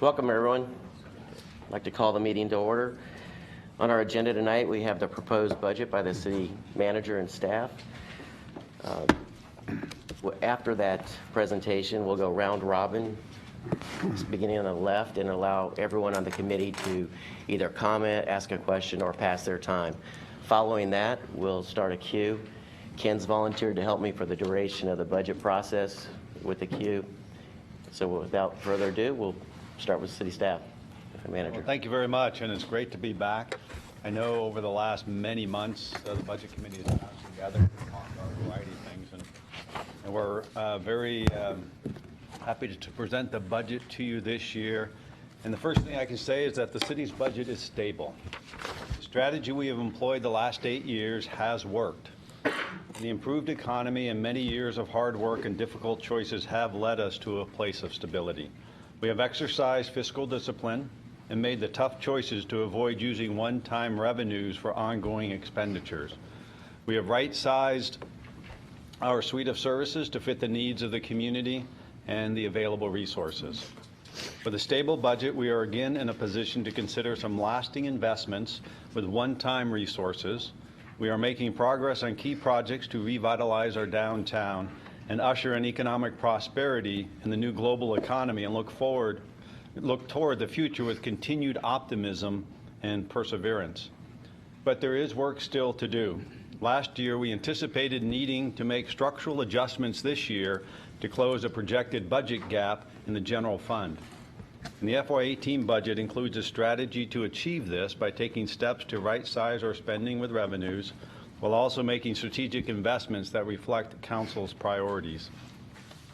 Welcome, everyone. I'd like to call the meeting to order. On our agenda tonight, we have the proposed budget by the city manager and staff. After that presentation, we'll go round robin, beginning on the left, and allow everyone on the committee to either comment, ask a question, or pass their time. Following that, we'll start a queue. Ken's volunteered to help me for the duration of the budget process with the queue. So without further ado, we'll start with city staff. Manager. Well, thank you very much, and it's great to be back. I know over the last many months, the Budget Committee has gotten together to talk about a variety of things, and we're very happy to present the budget to you this year. And the first thing I can say is that the city's budget is stable. The strategy we have employed the last 8 years has worked. The improved economy and many years of hard work and difficult choices have led us to a place of stability. We have exercised fiscal discipline and made the tough choices to avoid using one-time revenues for ongoing expenditures. We have right-sized our suite of services to fit the needs of the community and the available resources. With a stable budget, we are again in a position to consider some lasting investments with one-time resources. We are making progress on key projects to revitalize our downtown and usher in economic prosperity in the new global economy, and look toward the future with continued optimism and perseverance. But there is work still to do. Last year, we anticipated needing to make structural adjustments this year to close a projected budget gap in the general fund. And the FY18 budget includes a strategy to achieve this by taking steps to right-size our spending with revenues, while also making strategic investments that reflect Council's priorities.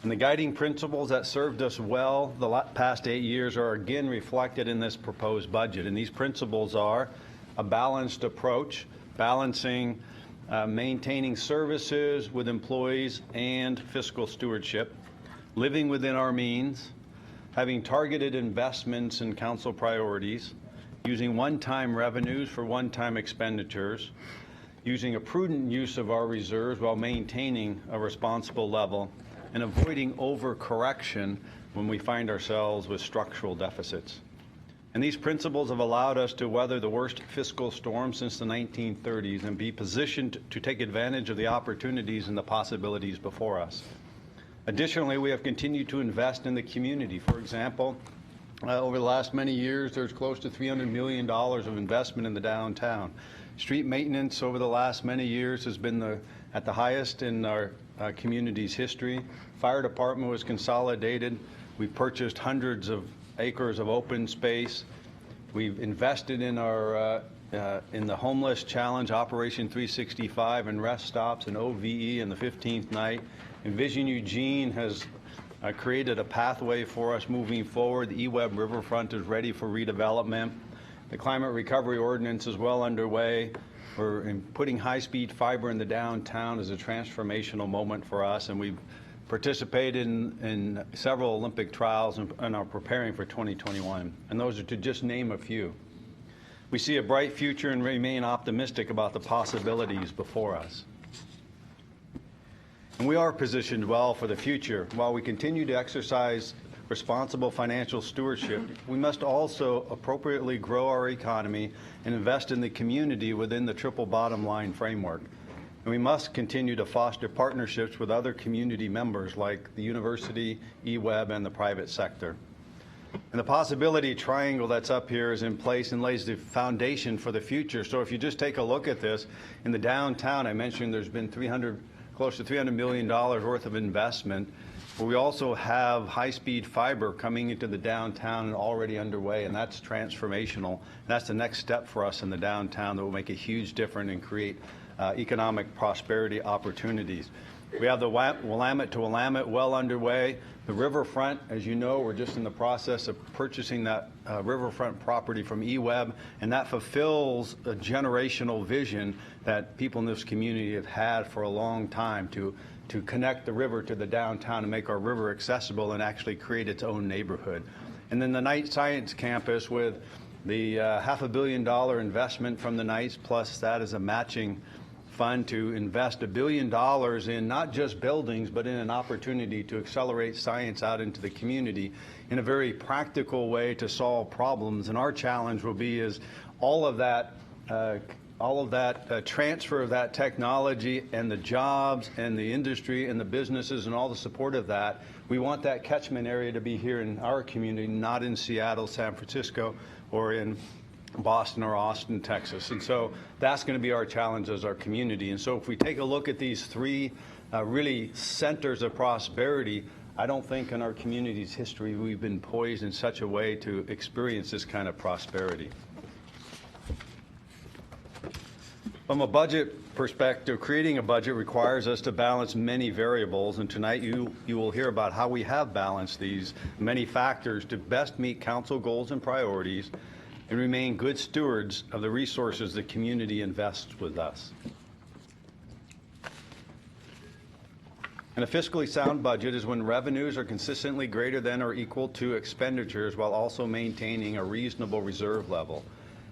And the guiding principles that served us well the past 8 years are again reflected in this proposed budget. And these principles are a balanced approach, balancing maintaining services with employees and fiscal stewardship, living within our means, having targeted investments in Council priorities, using one-time revenues for one-time expenditures, using a prudent use of our reserves while maintaining a responsible level, and avoiding overcorrection when we find ourselves with structural deficits. And these principles have allowed us to weather the worst fiscal storm since the 1930s and be positioned to take advantage of the opportunities and the possibilities before us. Additionally, we have continued to invest in the community. For example, over the last many years, there's close to $300 million of investment in the downtown. Street maintenance over the last many years has been at the highest in our community's history. Fire department was consolidated. We've purchased hundreds of acres of open space. We've invested in our in the homeless challenge, Operation 365, and rest stops and OVE and the 15th night. And Vision Eugene has created a pathway for us moving forward. The eWeb riverfront is ready for redevelopment. The climate recovery ordinance is well underway. We're putting high-speed fiber in the downtown is a transformational moment for us, and we've participated in several Olympic trials and are preparing for 2021. And those are to just name a few. We see a bright future and remain optimistic about the possibilities before us. And we are positioned well for the future. While we continue to exercise responsible financial stewardship, we must also appropriately grow our economy and invest in the community within the triple bottom line framework. And we must continue to foster partnerships with other community members like the university, eWeb, and the private sector. And the possibility triangle that's up here is in place and lays the foundation for the future. So if you just take a look at this, in the downtown, I mentioned there's been close to $300 million worth of investment. We also have high-speed fiber coming into the downtown and already underway, and that's transformational. That's the next step for us in the downtown that will make a huge difference and create economic prosperity opportunities. We have the Willamette to Willamette well underway. The riverfront, as you know, we're just in the process of purchasing that riverfront property from eWeb, and that fulfills a generational vision that people in this community have had for a long time to connect the river to the downtown and make our river accessible and actually create its own neighborhood. And then the Knight Science Campus with the $500 million investment from the Knights, plus that is a matching fund to invest $1 billion in not just buildings, but in an opportunity to accelerate science out into the community in a very practical way to solve problems. And our challenge will be is all of that transfer of that technology and the jobs and the industry and the businesses and all the support of that. We want that catchment area to be here in our community, not in Seattle, San Francisco, or in Boston or Austin, Texas. And so that's going to be our challenge as our community. And so if we take a look at these three really centers of prosperity, I don't think in our community's history we've been poised in such a way to experience this kind of prosperity. From a budget perspective, creating a budget requires us to balance many variables, and tonight you will hear about how we have balanced these many factors to best meet council goals and priorities and remain good stewards of the resources the community invests with us. And a fiscally sound budget is when revenues are consistently greater than or equal to expenditures while also maintaining a reasonable reserve level.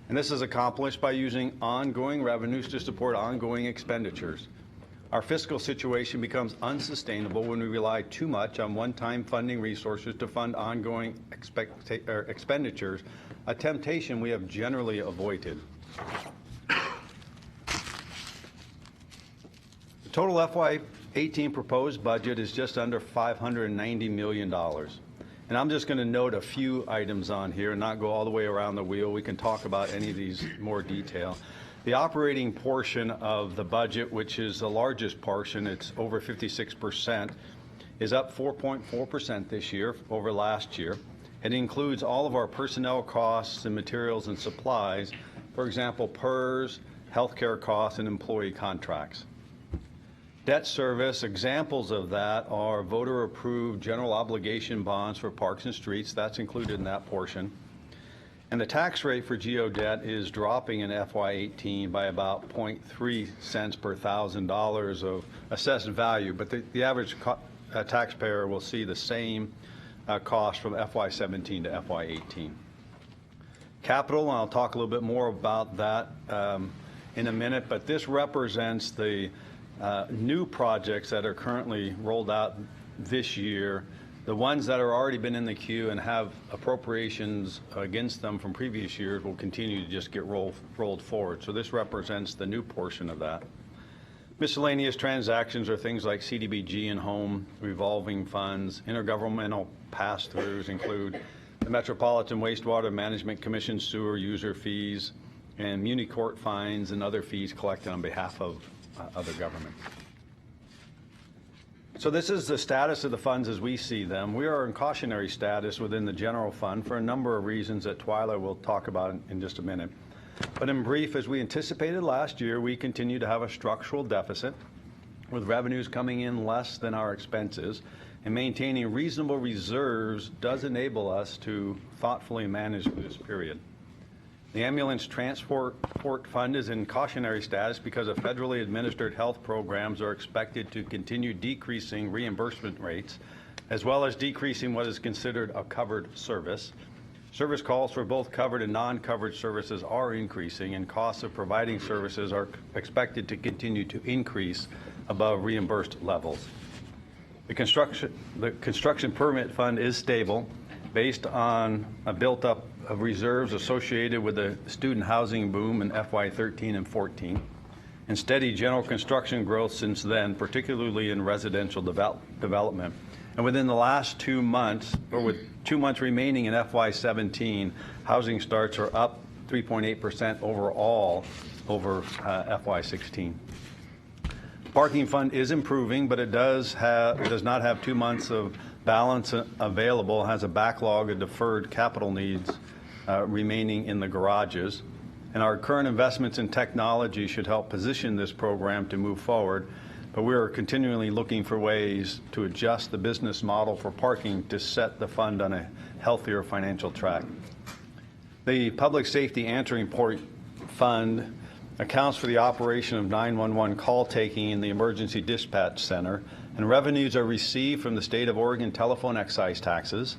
And this is accomplished by using ongoing revenues to support ongoing expenditures. Our fiscal situation becomes unsustainable when we rely too much on one-time funding resources to fund ongoing expenditures, a temptation we have generally avoided. The total FY18 proposed budget is just under $590 million. And I'm just going to note a few items on here and not go all the way around the wheel. We can talk about any of these in more detail. The operating portion of the budget, which is the largest portion, it's over 56%, is up 4.4% this year over last year. It includes all of our personnel costs and materials and supplies, for example, PERS, healthcare costs, and employee contracts. Debt service, examples of that are voter-approved general obligation bonds for parks and streets. That's included in that portion. And the tax rate for GO debt is dropping in FY18 by about 0.3 cents per $1,000 of assessed value, but the average taxpayer will see the same cost from FY17 to FY18. Capital, and I'll talk a little bit more about that in a minute, but this represents the new projects that are currently rolled out this year. The ones that are already been in the queue and have appropriations against them from previous years will continue to just get rolled forward. So this represents the new portion of that. Miscellaneous transactions are things like CDBG and home revolving funds. Intergovernmental pass-throughs include the Metropolitan Wastewater Management Commission sewer user fees and muni court fines and other fees collected on behalf of other governments. So this is the status of the funds as we see them. We are in cautionary status within the general fund for a number of reasons that Twyla will talk about in just a minute. But in brief, as we anticipated last year, we continue to have a structural deficit with revenues coming in less than our expenses, and maintaining reasonable reserves does enable us to thoughtfully manage this period. The ambulance transport fund is in cautionary status because of federally administered health programs are expected to continue decreasing reimbursement rates, as well as decreasing what is considered a covered service. Service calls for both covered and non-covered services are increasing, and costs of providing services are expected to continue to increase above reimbursed levels. The construction permit fund is stable based on a built-up of reserves associated with the student housing boom in FY13 and 14, and steady general construction growth since then, particularly in residential development. And within the last 2 months, or with 2 months remaining in FY17, housing starts are up 3.8% overall over FY16. Parking fund is improving, but it does not have 2 months of balance available, has a backlog of deferred capital needs remaining in the garages. And our current investments in technology should help position this program to move forward, but we are continually looking for ways to adjust the business model for parking to set the fund on a healthier financial track. The Public Safety Answering Point Fund accounts for the operation of 911 call taking in the Emergency Dispatch Center, and revenues are received from the State of Oregon telephone excise taxes.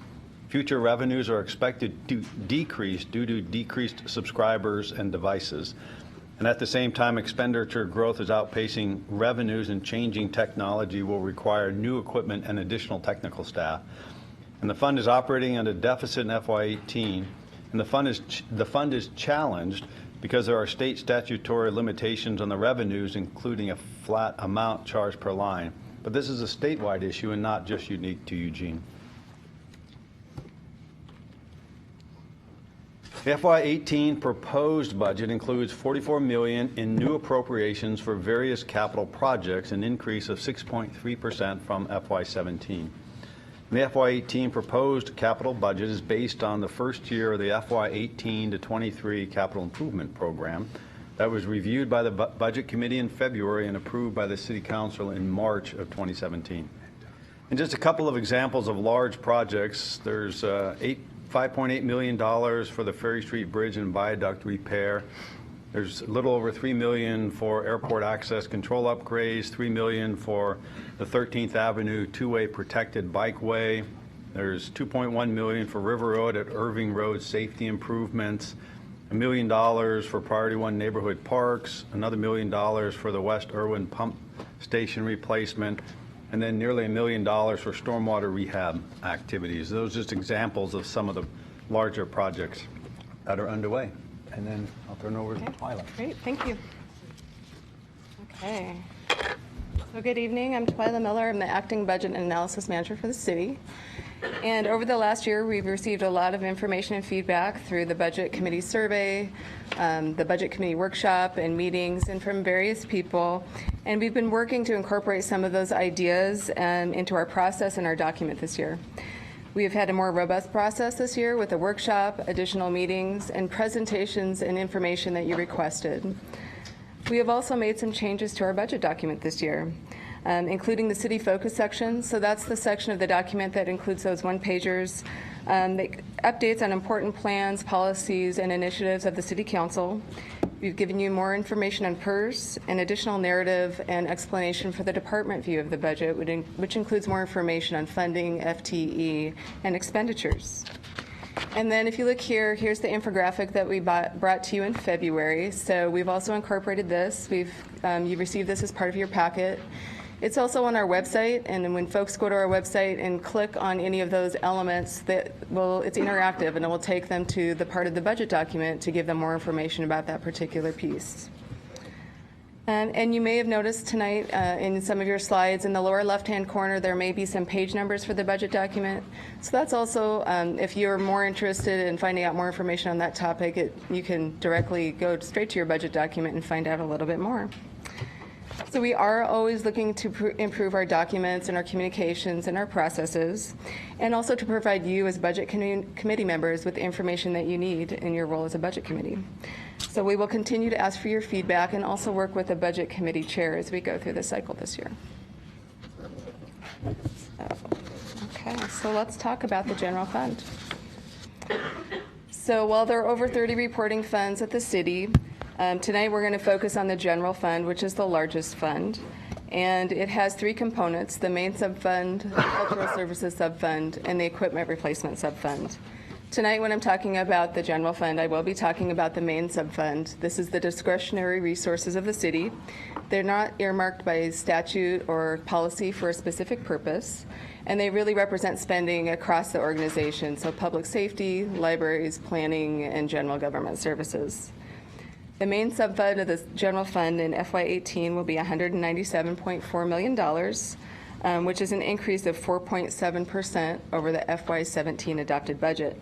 Future revenues are expected to decrease due to decreased subscribers and devices. And at the same time, expenditure growth is outpacing revenues, and changing technology will require new equipment and additional technical staff. And the fund is operating at a deficit in FY18, and the fund is challenged because there are state statutory limitations on the revenues, including a flat amount charged per line. But this is a statewide issue and not just unique to Eugene. The FY18 proposed budget includes $44 million in new appropriations for various capital projects, an increase of 6.3% from FY17. The FY18 proposed capital budget is based on the first year of the FY18 to 23 capital improvement program that was reviewed by the Budget Committee in February and approved by the City Council in March of 2017. And just a couple of examples of large projects. There's $5.8 million for the Ferry Street Bridge and Viaduct repair. There's a little over $3 million for airport access control upgrades, $3 million for the 13th Avenue two-way protected bikeway. There's $2.1 million for River Road at Irving Road safety improvements, $1 million for Priority 1 neighborhood parks, another $1 million for the West Irwin pump station replacement, and then nearly $1 million for stormwater rehab activities. Those are just examples of some of the larger projects that are underway. And then I'll turn it over to Twyla. Great, thank you. Okay. So good evening. I'm Twyla Miller. I'm the Acting Budget and Analysis Manager for the city. And over the last year, we've received a lot of information and feedback through the Budget Committee survey, the Budget Committee workshop and meetings, and from various people. And we've been working to incorporate some of those ideas into our process and our document this year. We have had a more robust process this year with a workshop, additional meetings, and presentations and information that you requested. We have also made some changes to our budget document this year, including the city focus section. So that's the section of the document that includes those one-pagers, updates on important plans, policies, and initiatives of the City Council. We've given you more information on PERS, an additional narrative and explanation for the department view of the budget, which includes more information on funding, FTE, and expenditures. And then if you look here, here's the infographic that we brought to you in February. So we've also incorporated this. You received this as part of your packet. It's also on our website, and when folks go to our website and click on any of those elements, it's interactive, and it will take them to the part of the budget document to give them more information about that particular piece. And you may have noticed tonight in some of your slides, in the lower left-hand corner, there may be some page numbers for the budget document. So that's also, if you're more interested in finding out more information on that topic, you can directly go straight to your budget document and find out a little bit more. So we are always looking to improve our documents and our communications and our processes, and also to provide you as budget committee members with the information that you need in your role as a budget committee. So we will continue to ask for your feedback and also work with the budget committee chair as we go through the cycle this year. So let's talk about the general fund. So while there are over 30 reporting funds at the city, tonight we're going to focus on the general fund, which is the largest fund, and it has three components: the main subfund, the cultural services subfund, and the equipment replacement subfund. Tonight when I'm talking about the general fund, I will be talking about the main subfund. This is the discretionary resources of the city. They're not earmarked by statute or policy for a specific purpose, and they really represent spending across the organization, so public safety, libraries, planning, and general government services. The main subfund of the general fund in FY18 will be $197.4 million, which is an increase of 4.7% over the FY17 adopted budget.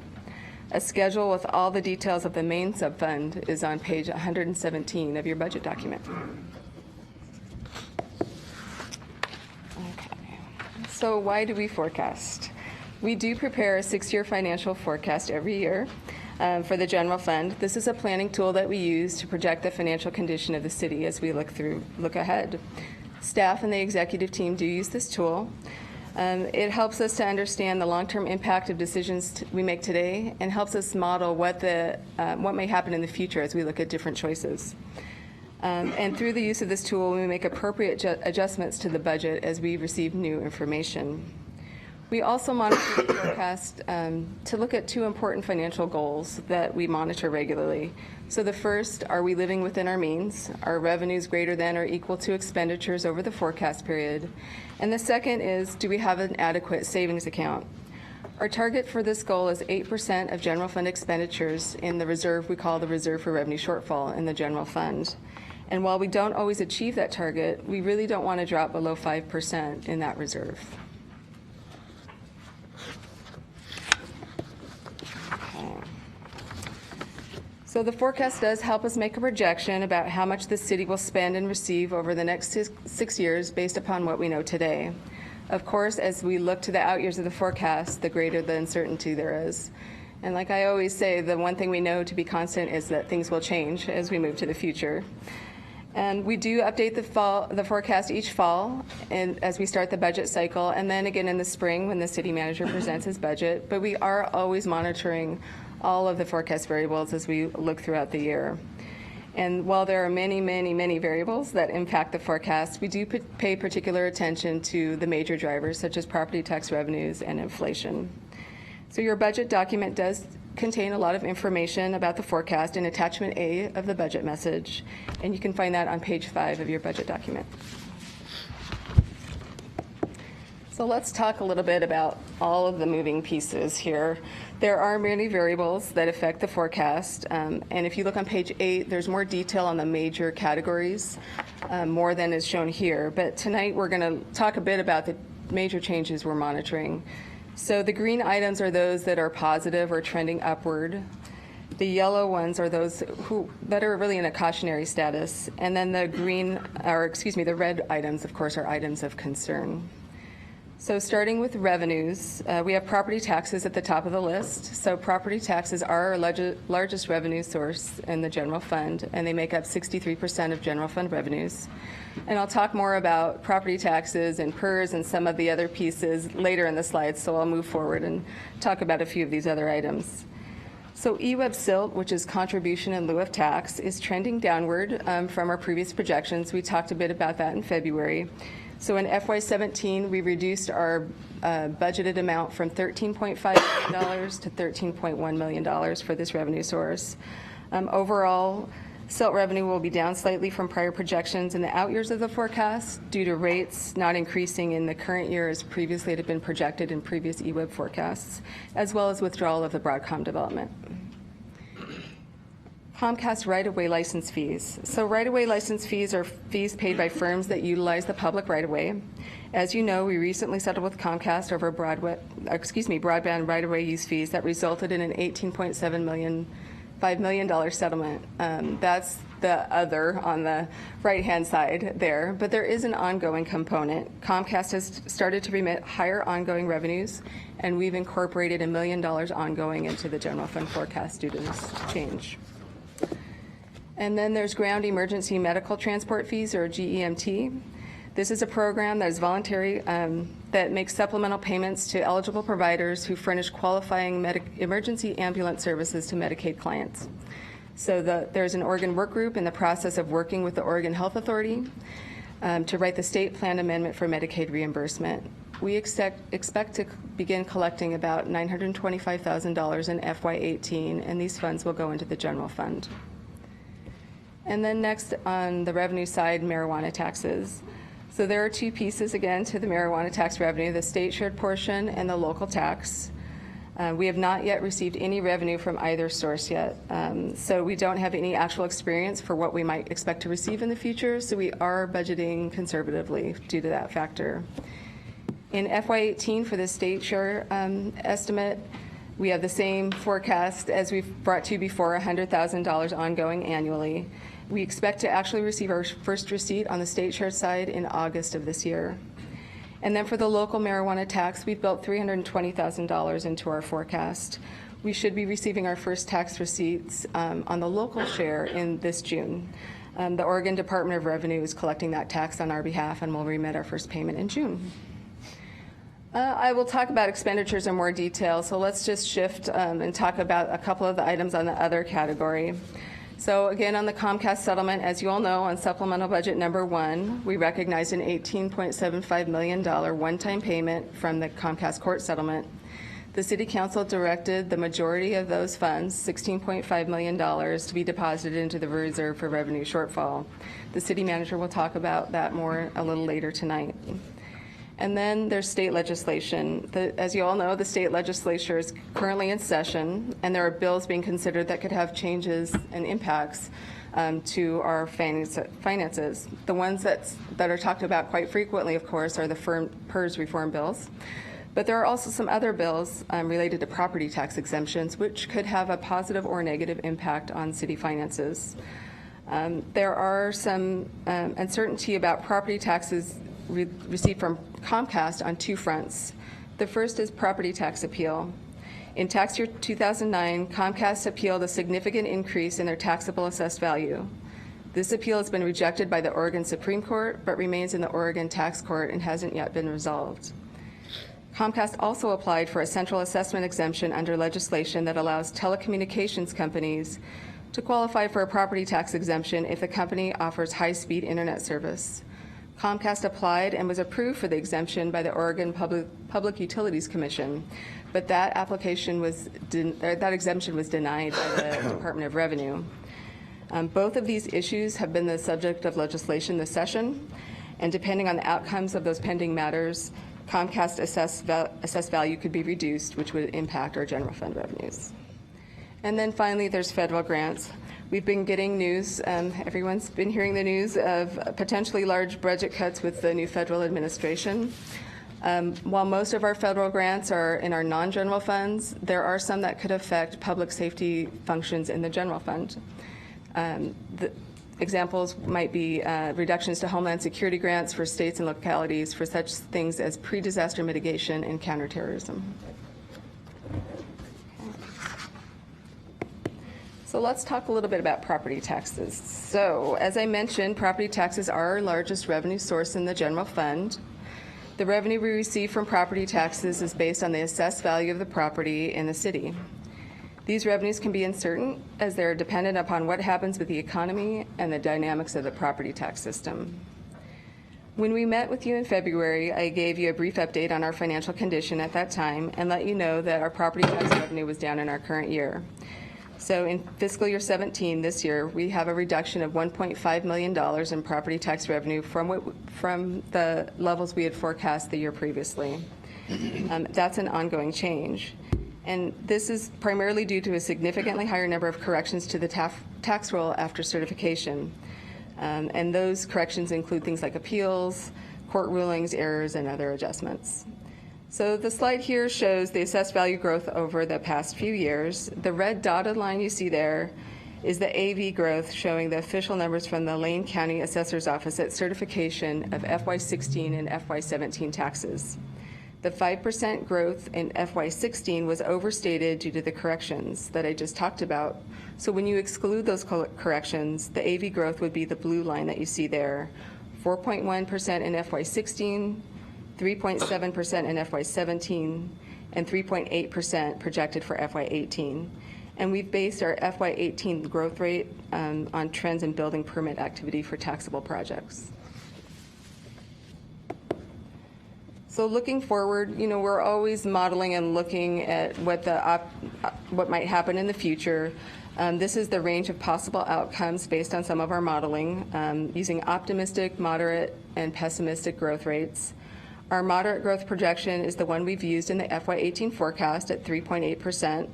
A schedule with all the details of the main subfund is on page 117 of your budget document. Okay. So why do we forecast? We do prepare a 6-year financial forecast every year. For the general fund. This is a planning tool that we use to project the financial condition of the city as we look ahead. Staff and the executive team do use this tool. It helps us to understand the long-term impact of decisions we make today, and helps us model what may happen in the future as we look at different choices. And through the use of this tool, we make appropriate adjustments to the budget as we receive new information. We also monitor the forecast to look at 2 important financial goals that we monitor regularly. So the first, are we living within our means? Are revenues greater than or equal to expenditures over the forecast period? And the second is, do we have an adequate savings account? Our target for this goal is 8% of general fund expenditures in the reserve we call the Reserve for Revenue Shortfall in the general fund. And while we don't always achieve that target, we really don't want to drop below 5% in that reserve. So the forecast does help us make a projection about how much the city will spend and receive over the next 6 years based upon what we know today. Of course, as we look to the out years of the forecast, the greater the uncertainty there is. And like I always say, the one thing we know to be constant is that things will change as we move to the future. And we do update the forecast each fall and as we start the budget cycle, and then again in the spring when the city manager presents his budget. But we are always monitoring all of the forecast variables as we look throughout the year. And while there are many, many, many variables that impact the forecast, we do pay particular attention to the major drivers such as property tax revenues and inflation. So your budget document does contain a lot of information about the forecast in attachment A of the budget message, and you can find that on page 5 of your budget document. So let's talk a little bit about all of the moving pieces here. There are many variables that affect the forecast, and if you look on page 8, there's more detail on the major categories, more than is shown here. But tonight we're going to talk a bit about the major changes we're monitoring. So the green items are those that are positive or trending upward. The yellow ones are those that are really in a cautionary status, and then the red items, of course, are items of concern. So starting with revenues, we have property taxes at the top of the list. So property taxes are our largest revenue source in the general fund, and they make up 63% of general fund revenues. And I'll talk more about property taxes and PERS and some of the other pieces later in the slides, so I'll move forward and talk about a few of these other items. So EWEB SILT, which is contribution in lieu of tax, is trending downward from our previous projections. We talked a bit about that in February. So in FY17, we reduced our budgeted amount from $13.5 million to $13.1 million for this revenue source. Overall, SILT revenue will be down slightly from prior projections in the out years of the forecast due to rates not increasing in the current year as previously it had been projected in previous EWEB forecasts, as well as withdrawal of the Broadcom development. Comcast right-of-way license fees. So right-of-way license fees are fees paid by firms that utilize the public right-of-way. As you know, we recently settled with Comcast over broadband right-of-way use fees that resulted in an $18.5 million settlement. That's the other on the right-hand side there, but there is an ongoing component. Comcast has started to remit higher ongoing revenues, and we've incorporated $1 million ongoing into the general fund forecast due to this change. And then there's ground emergency medical transport fees, or GEMT. This is a program that is voluntary that makes supplemental payments to eligible providers who furnish qualifying emergency ambulance services to Medicaid clients. So there's an Oregon work group in the process of working with the Oregon Health Authority to write the state plan amendment for Medicaid reimbursement. We expect to begin collecting about $925,000 in FY18, and these funds will go into the general fund. And then next on the revenue side, marijuana taxes. So there are 2 pieces again to the marijuana tax revenue, the state shared portion and the local tax. We have not yet received any revenue from either source yet. So we don't have any actual experience for what we might expect to receive in the future, so we are budgeting conservatively due to that factor. In FY18 for the state share estimate, we have the same forecast as we've brought to you before, $100,000 ongoing annually. We expect to actually receive our first receipt on the state share side in August of this year. And then for the local marijuana tax, we've built $320,000 into our forecast. We should be receiving our first tax receipts on the local share in this June. The Oregon Department of Revenue is collecting that tax on our behalf, and we'll remit our first payment in June. I will talk about expenditures in more detail, so let's just shift and talk about a couple of the items on the other category. So again, on the Comcast settlement, as you all know, on supplemental budget number 1, we recognized an $18.75 million one-time payment from the Comcast court settlement. The City Council directed the majority of those funds, $16.5 million, to be deposited into the reserve for revenue shortfall. The city manager will talk about that more a little later tonight. And then there's state legislation. As you all know, the state legislature is currently in session, and there are bills being considered that could have changes and impacts to our finances. The ones that are talked about quite frequently, of course, are the PERS reform bills. But there are also some other bills related to property tax exemptions, which could have a positive or negative impact on city finances. There are some uncertainty about property taxes received from Comcast on 2 fronts. The first is property tax appeal. In tax year 2009, Comcast appealed a significant increase in their taxable assessed value. This appeal has been rejected by the Oregon Supreme Court, but remains in the Oregon Tax Court and hasn't yet been resolved. Comcast also applied for a central assessment exemption under legislation that allows telecommunications companies to qualify for a property tax exemption if the company offers high-speed internet service. Comcast applied and was approved for the exemption by the Oregon Public Utilities Commission, but that exemption was denied by the Department of Revenue. Both of these issues have been the subject of legislation this session, and depending on the outcomes of those pending matters, Comcast assessed value could be reduced, which would impact our general fund revenues. And then finally, there's federal grants. We've been getting news, everyone's been hearing the news of potentially large budget cuts with the new federal administration. While most of our federal grants are in our non-general funds, there are some that could affect public safety functions in the general fund. The examples might be reductions to Homeland Security grants for states and localities for such things as pre-disaster mitigation and counterterrorism. So let's talk a little bit about property taxes. So as I mentioned, property taxes are our largest revenue source in the general fund. The revenue we receive from property taxes is based on the assessed value of the property in the city. These revenues can be uncertain as they're dependent upon what happens with the economy and the dynamics of the property tax system. When we met with you in February, I gave you a brief update on our financial condition at that time and let you know that our property tax revenue was down in our current year. So in fiscal year 17, this year, we have a reduction of $1.5 million in property tax revenue from the levels we had forecast the year previously. That's an ongoing change. And this is primarily due to a significantly higher number of corrections to the tax roll after certification. And those corrections include things like appeals, court rulings, errors, and other adjustments. So the slide here shows the assessed value growth over the past few years. The red dotted line you see there is the AV growth showing the official numbers from the Lane County Assessor's Office at certification of FY16 and FY17 taxes. The 5% growth in FY16 was overstated due to the corrections that I just talked about. So when you exclude those corrections, the AV growth would be the blue line that you see there, 4.1% in FY16, 3.7% in FY17, and 3.8% projected for FY18. And we've based our FY18 growth rate on trends in building permit activity for taxable projects. So looking forward, we're always modeling and looking at what might happen in the future. This is the range of possible outcomes based on some of our modeling, using optimistic, moderate, and pessimistic growth rates. Our moderate growth projection is the one we've used in the FY18 forecast at 3.8%.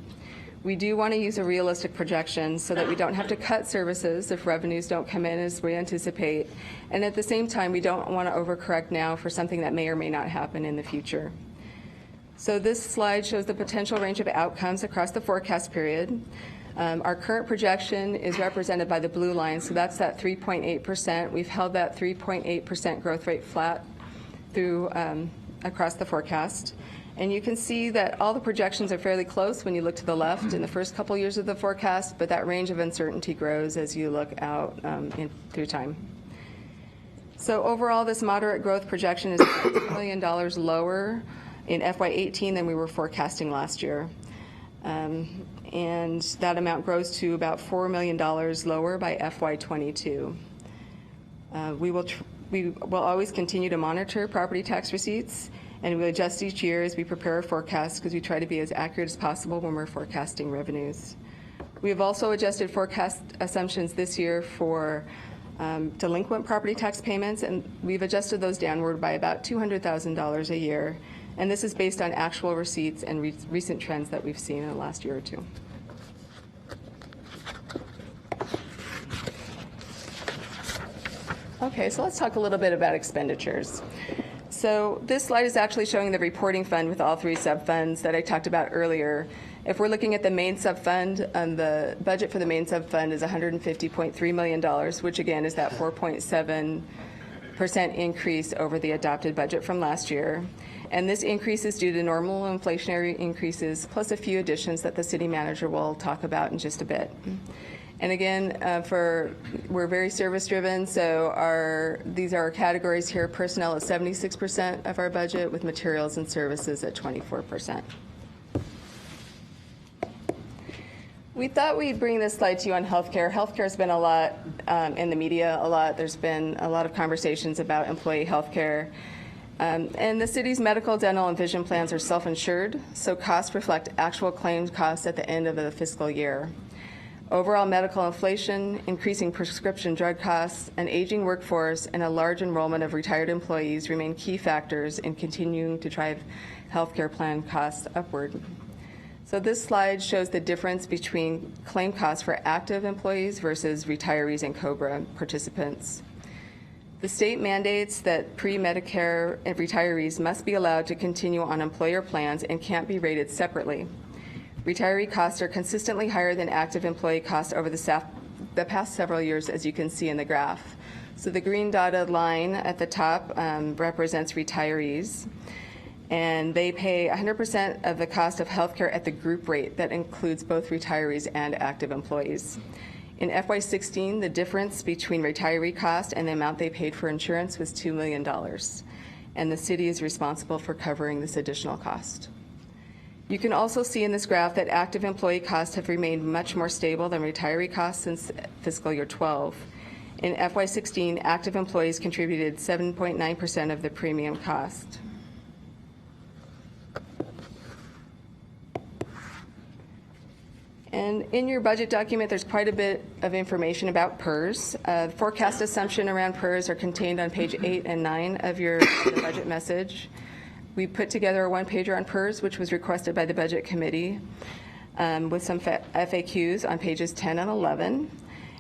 We do want to use a realistic projection so that we don't have to cut services if revenues don't come in as we anticipate. And at the same time, we don't want to overcorrect now for something that may or may not happen in the future. So this slide shows the potential range of outcomes across the forecast period. Our current projection is represented by the blue line, so that's that 3.8%. We've held that 3.8% growth rate flat through across the forecast. And you can see that all the projections are fairly close when you look to the left in the first couple years of the forecast, but that range of uncertainty grows as you look out through time. So overall, this moderate growth projection is $2 million lower in FY18 than we were forecasting last year. And and that amount grows to about $4 million lower by FY22. We will always continue to monitor property tax receipts, and we'll adjust each year as we prepare our forecasts because we try to be as accurate as possible when we're forecasting revenues. We have also adjusted forecast assumptions this year for delinquent property tax payments, and we've adjusted those downward by about $200,000 a year. And this is based on actual receipts and recent trends that we've seen in the last year or two. Okay, so let's talk a little bit about expenditures. So this slide is actually showing the reporting fund with all three subfunds that I talked about earlier. If we're looking at the main subfund, the budget for the main subfund is $150.3 million, which again is that 4.7% increase over the adopted budget from last year. And this increase is due to normal inflationary increases, plus a few additions that the city manager will talk about in just a bit. And again, we're very service-driven, so these are our categories here. Personnel is 76% of our budget, with materials and services at 24%. We thought we'd bring this slide to you on healthcare. Healthcare has been a lot in the media, a lot. There's been a lot of conversations about employee healthcare. And the city's medical, dental, and vision plans are self-insured, so costs reflect actual claims costs at the end of the fiscal year. Overall medical inflation, increasing prescription drug costs, an aging workforce, and a large enrollment of retired employees remain key factors in continuing to drive healthcare plan costs upward. So this slide shows the difference between claim costs for active employees versus retirees and COBRA participants. The state mandates that pre-Medicare retirees must be allowed to continue on employer plans and can't be rated separately. Retiree costs are consistently higher than active employee costs over the past several years, as you can see in the graph. So the green dotted line at the top represents retirees, and they pay 100% of the cost of healthcare at the group rate that includes both retirees and active employees. In FY16, the difference between retiree cost and the amount they paid for insurance was $2 million, and the city is responsible for covering this additional cost. You can also see in this graph that active employee costs have remained much more stable than retiree costs since fiscal year 12. In FY16, active employees contributed 7.9% of the premium cost. And in your budget document, there's quite a bit of information about PERS. Forecast assumption around PERS are contained on page 8 and 9 of your budget message. We put together a one-pager on PERS, which was requested by the Budget Committee, with some FAQs on pages 10 and 11.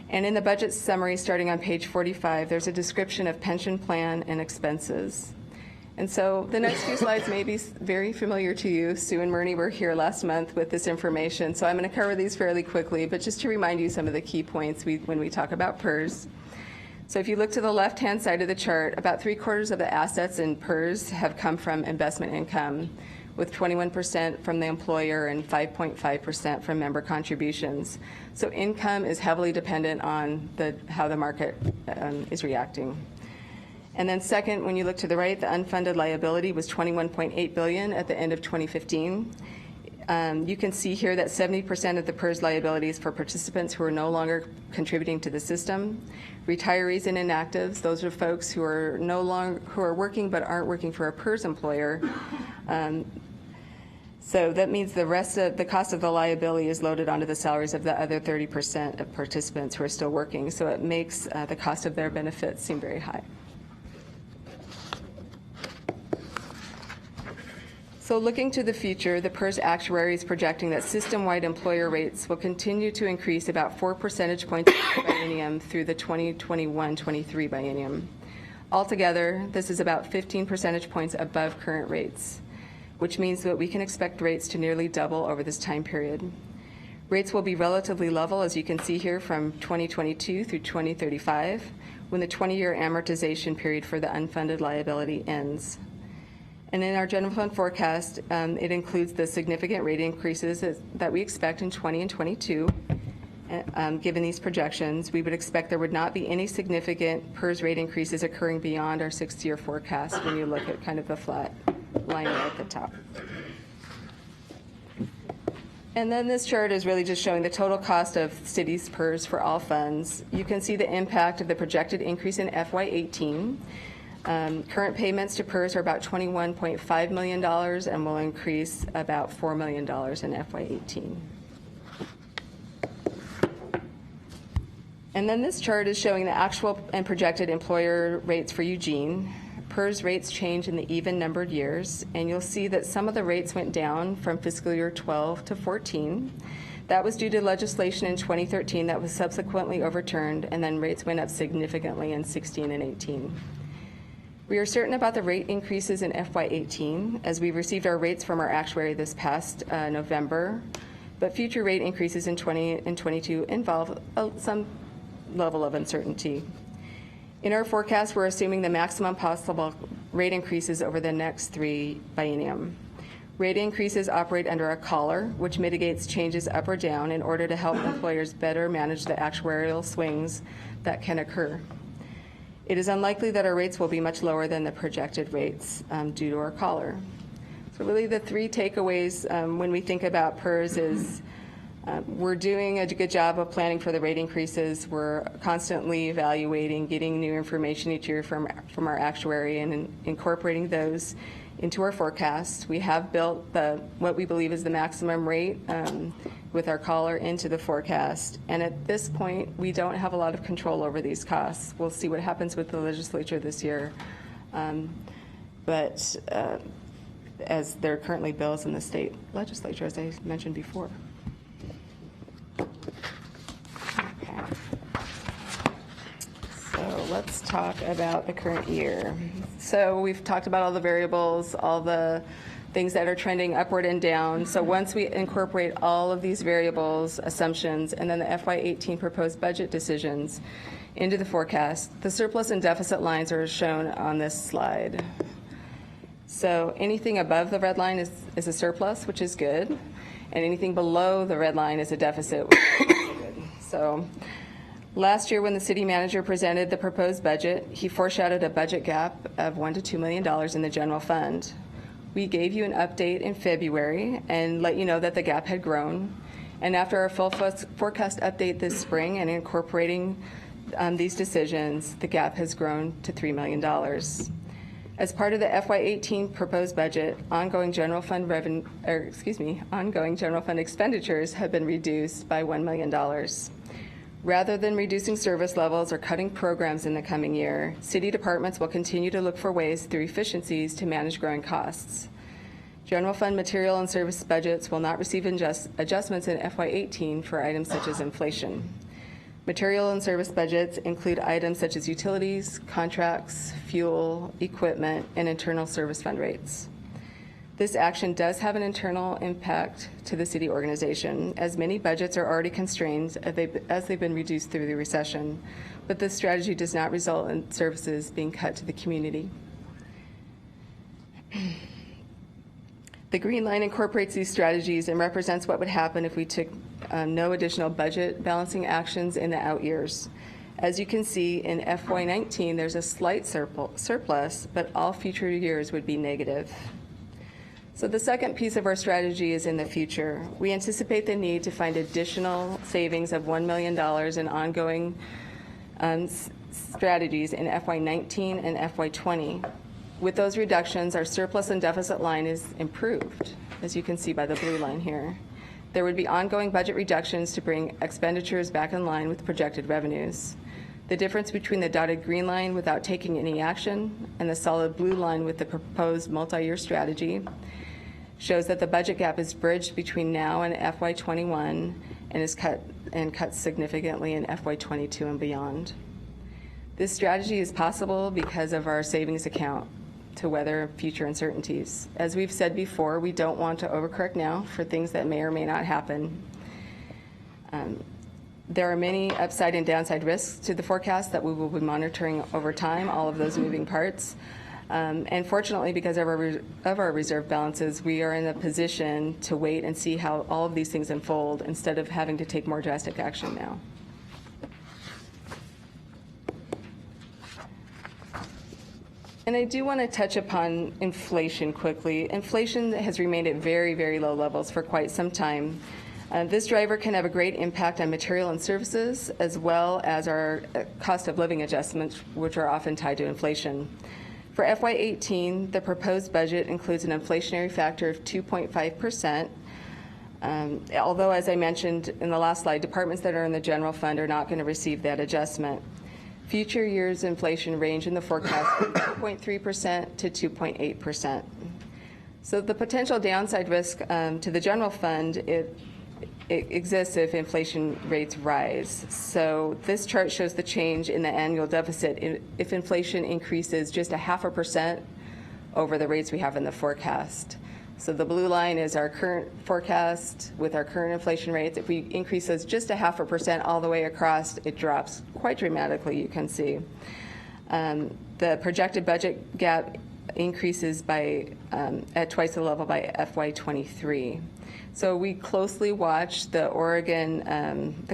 And in the budget summary, starting on page 45, there's a description of pension plan and expenses. And so the next few slides may be very familiar to you. Sue and Myrnie were here last month with this information, so I'm going to cover these fairly quickly, but just to remind you some of the key points when we talk about PERS. So if you look to the left-hand side of the chart, about 3/4 of the assets in PERS have come from investment income, with 21% from the employer and 5.5% from member contributions. So income is heavily dependent on how the market is reacting. And then second, when you look to the right, the unfunded liability was $21.8 billion at the end of 2015. You can see here that 70% of the PERS liability is for participants who are no longer contributing to the system. Retirees and inactives, those are folks who are working but aren't working for a PERS employer. So that means the rest of the cost of the liability is loaded onto the salaries of the other 30% of participants who are still working. So it makes the cost of their benefits seem very high. So looking to the future, the PERS actuary is projecting that system-wide employer rates will continue to increase about 4 percentage points per biennium through the 2021-23 biennium. Altogether, this is about 15 percentage points above current rates, which means that we can expect rates to nearly double over this time period. Rates will be relatively level, as you can see here, from 2022 through 2035, when the 20-year amortization period for the unfunded liability ends. And in our general fund forecast, it includes the significant rate increases that we expect in 20 and 22. Given these projections, we would expect there would not be any significant PERS rate increases occurring beyond our 6-year forecast when you look at kind of the flat line there at the top. And then this chart is really just showing the total cost of city's PERS for all funds. You can see the impact of the projected increase in FY18. Current payments to PERS are about $21.5 million and will increase about $4 million in FY18. And then this chart is showing the actual and projected employer rates for Eugene. PERS rates change in the even numbered years, and you'll see that some of the rates went down from fiscal year 12 to 14. That was due to legislation in 2013 that was subsequently overturned, and then rates went up significantly in 16 and 18. We are certain about the rate increases in FY18 as we received our rates from our actuary this past November, but future rate increases in 20 and 22 involve some level of uncertainty. In our forecast, we're assuming the maximum possible rate increases over the next 3 biennium. Rate increases operate under a collar, which mitigates changes up or down in order to help employers better manage the actuarial swings that can occur. It is unlikely that our rates will be much lower than the projected rates due to our collar. So really the 3 takeaways when we think about PERS is we're doing a good job of planning for the rate increases. We're constantly evaluating, getting new information each year from our actuary and incorporating those into our forecast. We have built what we believe is the maximum rate with our collar into the forecast. And at this point, we don't have a lot of control over these costs. We'll see what happens with the legislature this year. But as there are currently bills in the state legislature, as I mentioned before. Okay. So let's talk about the current year. So we've talked about all the variables, all the things that are trending upward and down. So once we incorporate all of these variables, assumptions, and then the FY18 proposed budget decisions into the forecast, the surplus and deficit lines are shown on this slide. So anything above the red line is a surplus, which is good, and anything below the red line is a deficit, which is good. So last year when the city manager presented the proposed budget, he foreshadowed a budget gap of $1 to $2 million in the general fund. We gave you an update in February and let you know that the gap had grown. And after our full forecast update this spring and incorporating these decisions, the gap has grown to $3 million. As part of the FY18 proposed budget, ongoing general fund expenditures have been reduced by $1 million. Rather than reducing service levels or cutting programs in the coming year, city departments will continue to look for ways through efficiencies to manage growing costs. General fund material and service budgets will not receive adjustments in FY18 for items such as inflation. Material and service budgets include items such as utilities, contracts, fuel, equipment, and internal service fund rates. This action does have an internal impact to the city organization, as many budgets are already constrained as they've been reduced through the recession, but this strategy does not result in services being cut to the community. The green line incorporates these strategies and represents what would happen if we took no additional budget balancing actions in the out years. As you can see, in FY19, there's a slight surplus, but all future years would be negative. So the second piece of our strategy is in the future. We anticipate the need to find additional savings of $1 million in ongoing strategies in FY19 and FY20. With those reductions, our surplus and deficit line is improved, as you can see by the blue line here. There would be ongoing budget reductions to bring expenditures back in line with projected revenues. The difference between the dotted green line without taking any action and the solid blue line with the proposed multi-year strategy shows that the budget gap is bridged between now and FY21 and is cut significantly in FY22 and beyond. This strategy is possible because of our savings account to weather future uncertainties. As we've said before, we don't want to overcorrect now for things that may or may not happen. There are many upside and downside risks to the forecast that we will be monitoring over time, all of those moving parts. And fortunately, because of our reserve balances, we are in a position to wait and see how all of these things unfold instead of having to take more drastic action now. And I do want to touch upon inflation quickly. Inflation has remained at very, very low levels for quite some time. This driver can have a great impact on material and services, as well as our cost of living adjustments, which are often tied to inflation. For FY18, the proposed budget includes an inflationary factor of 2.5%. Although, as I mentioned in the last slide, departments that are in the general fund are not going to receive that adjustment. Future years' inflation range in the forecast from 2.3% to 2.8%. So the potential downside risk to the general fund, it exists if inflation rates rise. So this chart shows the change in the annual deficit if inflation increases just 0.5% over the rates we have in the forecast. So the blue line is our current forecast with our current inflation rates. If we increase those just 0.5% all the way across, it drops quite dramatically, you can see. The projected budget gap increases by at twice the level by FY23. So we closely watch the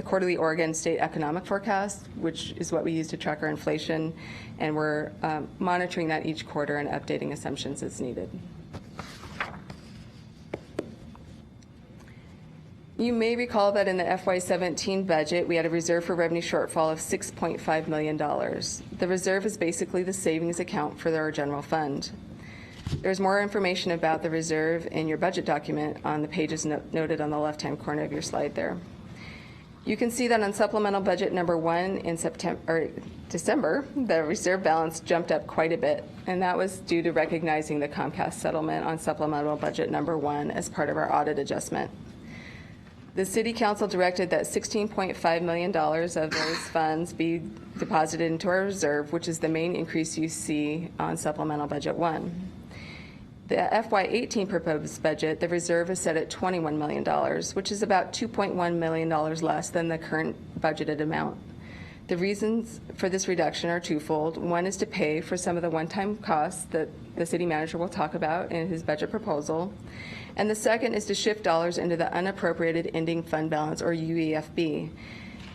quarterly Oregon State Economic Forecast, which is what we use to track our inflation, and we're monitoring that each quarter and updating assumptions as needed. You may recall that in the FY17 budget, we had a reserve for revenue shortfall of $6.5 million. The reserve is basically the savings account for our general fund. There's more information about the reserve in your budget document on the pages noted on the left-hand corner of your slide there. You can see that on supplemental budget number 1 in December, the reserve balance jumped up quite a bit, and that was due to recognizing the Comcast settlement on supplemental budget number 1 as part of our audit adjustment. The City Council directed that $16.5 million of those funds be deposited into our reserve, which is the main increase you see on supplemental budget 1. The FY18 proposed budget, the reserve is set at $21 million, which is about $2.1 million less than the current budgeted amount. The reasons for this reduction are twofold. One is to pay for some of the one-time costs that the city manager will talk about in his budget proposal. And the second is to shift dollars into the unappropriated ending fund balance, or UEFB,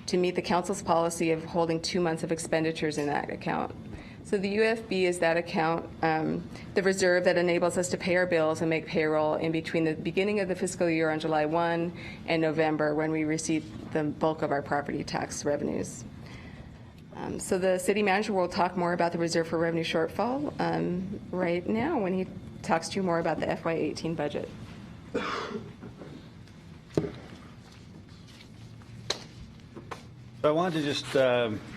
to meet the council's policy of holding 2 months of expenditures in that account. So the UFB is that account, the reserve that enables us to pay our bills and make payroll in between the beginning of the fiscal year on July 1 and November, when we receive the bulk of our property tax revenues. So the city manager will talk more about the reserve for revenue shortfall right now when he talks to you more about the FY18 budget. So I wanted to just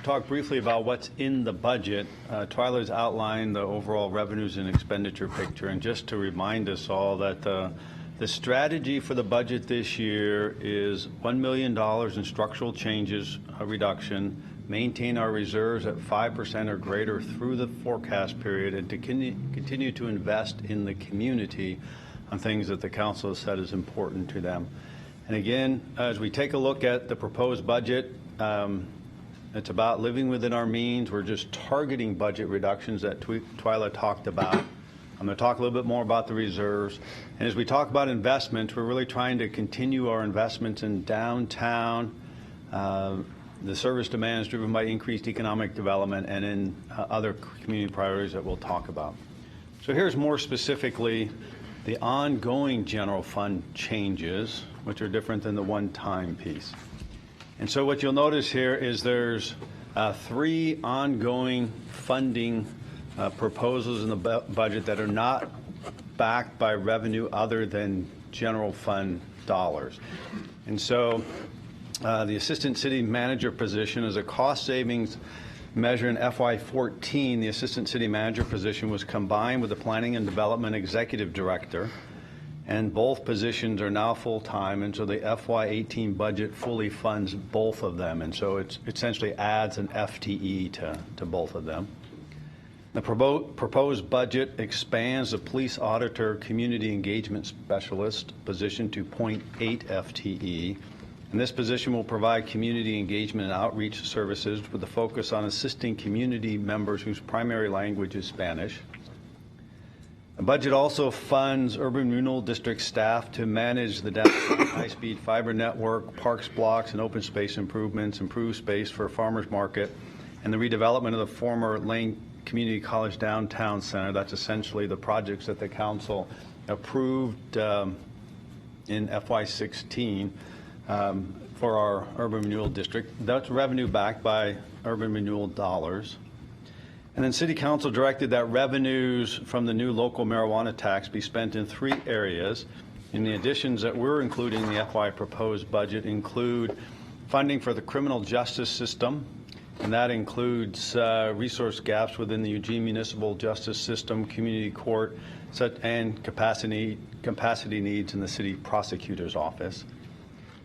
talk briefly about what's in the budget. Twyla's outlined the overall revenues and expenditure picture, and just to remind us all that the strategy for the budget this year is $1 million in structural changes, a reduction, maintain our reserves at 5% or greater through the forecast period, and to continue to invest in the community on things that the council has said is important to them. And again, as we take a look at the proposed budget, it's about living within our means. We're just targeting budget reductions that Twyla talked about. I'm going to talk a little bit more about the reserves. And as we talk about investments, we're really trying to continue our investments in downtown, the service demands driven by increased economic development, and in other community priorities that we'll talk about. So here's more specifically the ongoing general fund changes, which are different than the one-time piece. And so what you'll notice here is there's 3 ongoing funding proposals in the budget that are not backed by revenue other than general fund dollars. And so the assistant city manager position is a cost savings measure in FY14. The assistant city manager position was combined with the planning and development executive director, and both positions are now full-time, and so the FY18 budget fully funds both of them, and so it essentially adds an FTE to both of them. The proposed budget expands the police auditor community engagement specialist position to 0.8 FTE, and this position will provide community engagement and outreach services with a focus on assisting community members whose primary language is Spanish. The budget also funds urban renewal district staff to manage the downtown high-speed fiber network, parks blocks, and open space improvements, improve space for a farmers market, and the redevelopment of the former Lane Community College Downtown Center. That's essentially the projects that the council approved in FY16 for our urban renewal district. That's revenue backed by urban renewal dollars. And then City Council directed that revenues from the new local marijuana tax be spent in 3 areas. And the additions that we're including in the FY proposed budget include funding for the criminal justice system, and that includes resource gaps within the Eugene municipal justice system, community court, and capacity needs in the city prosecutor's office.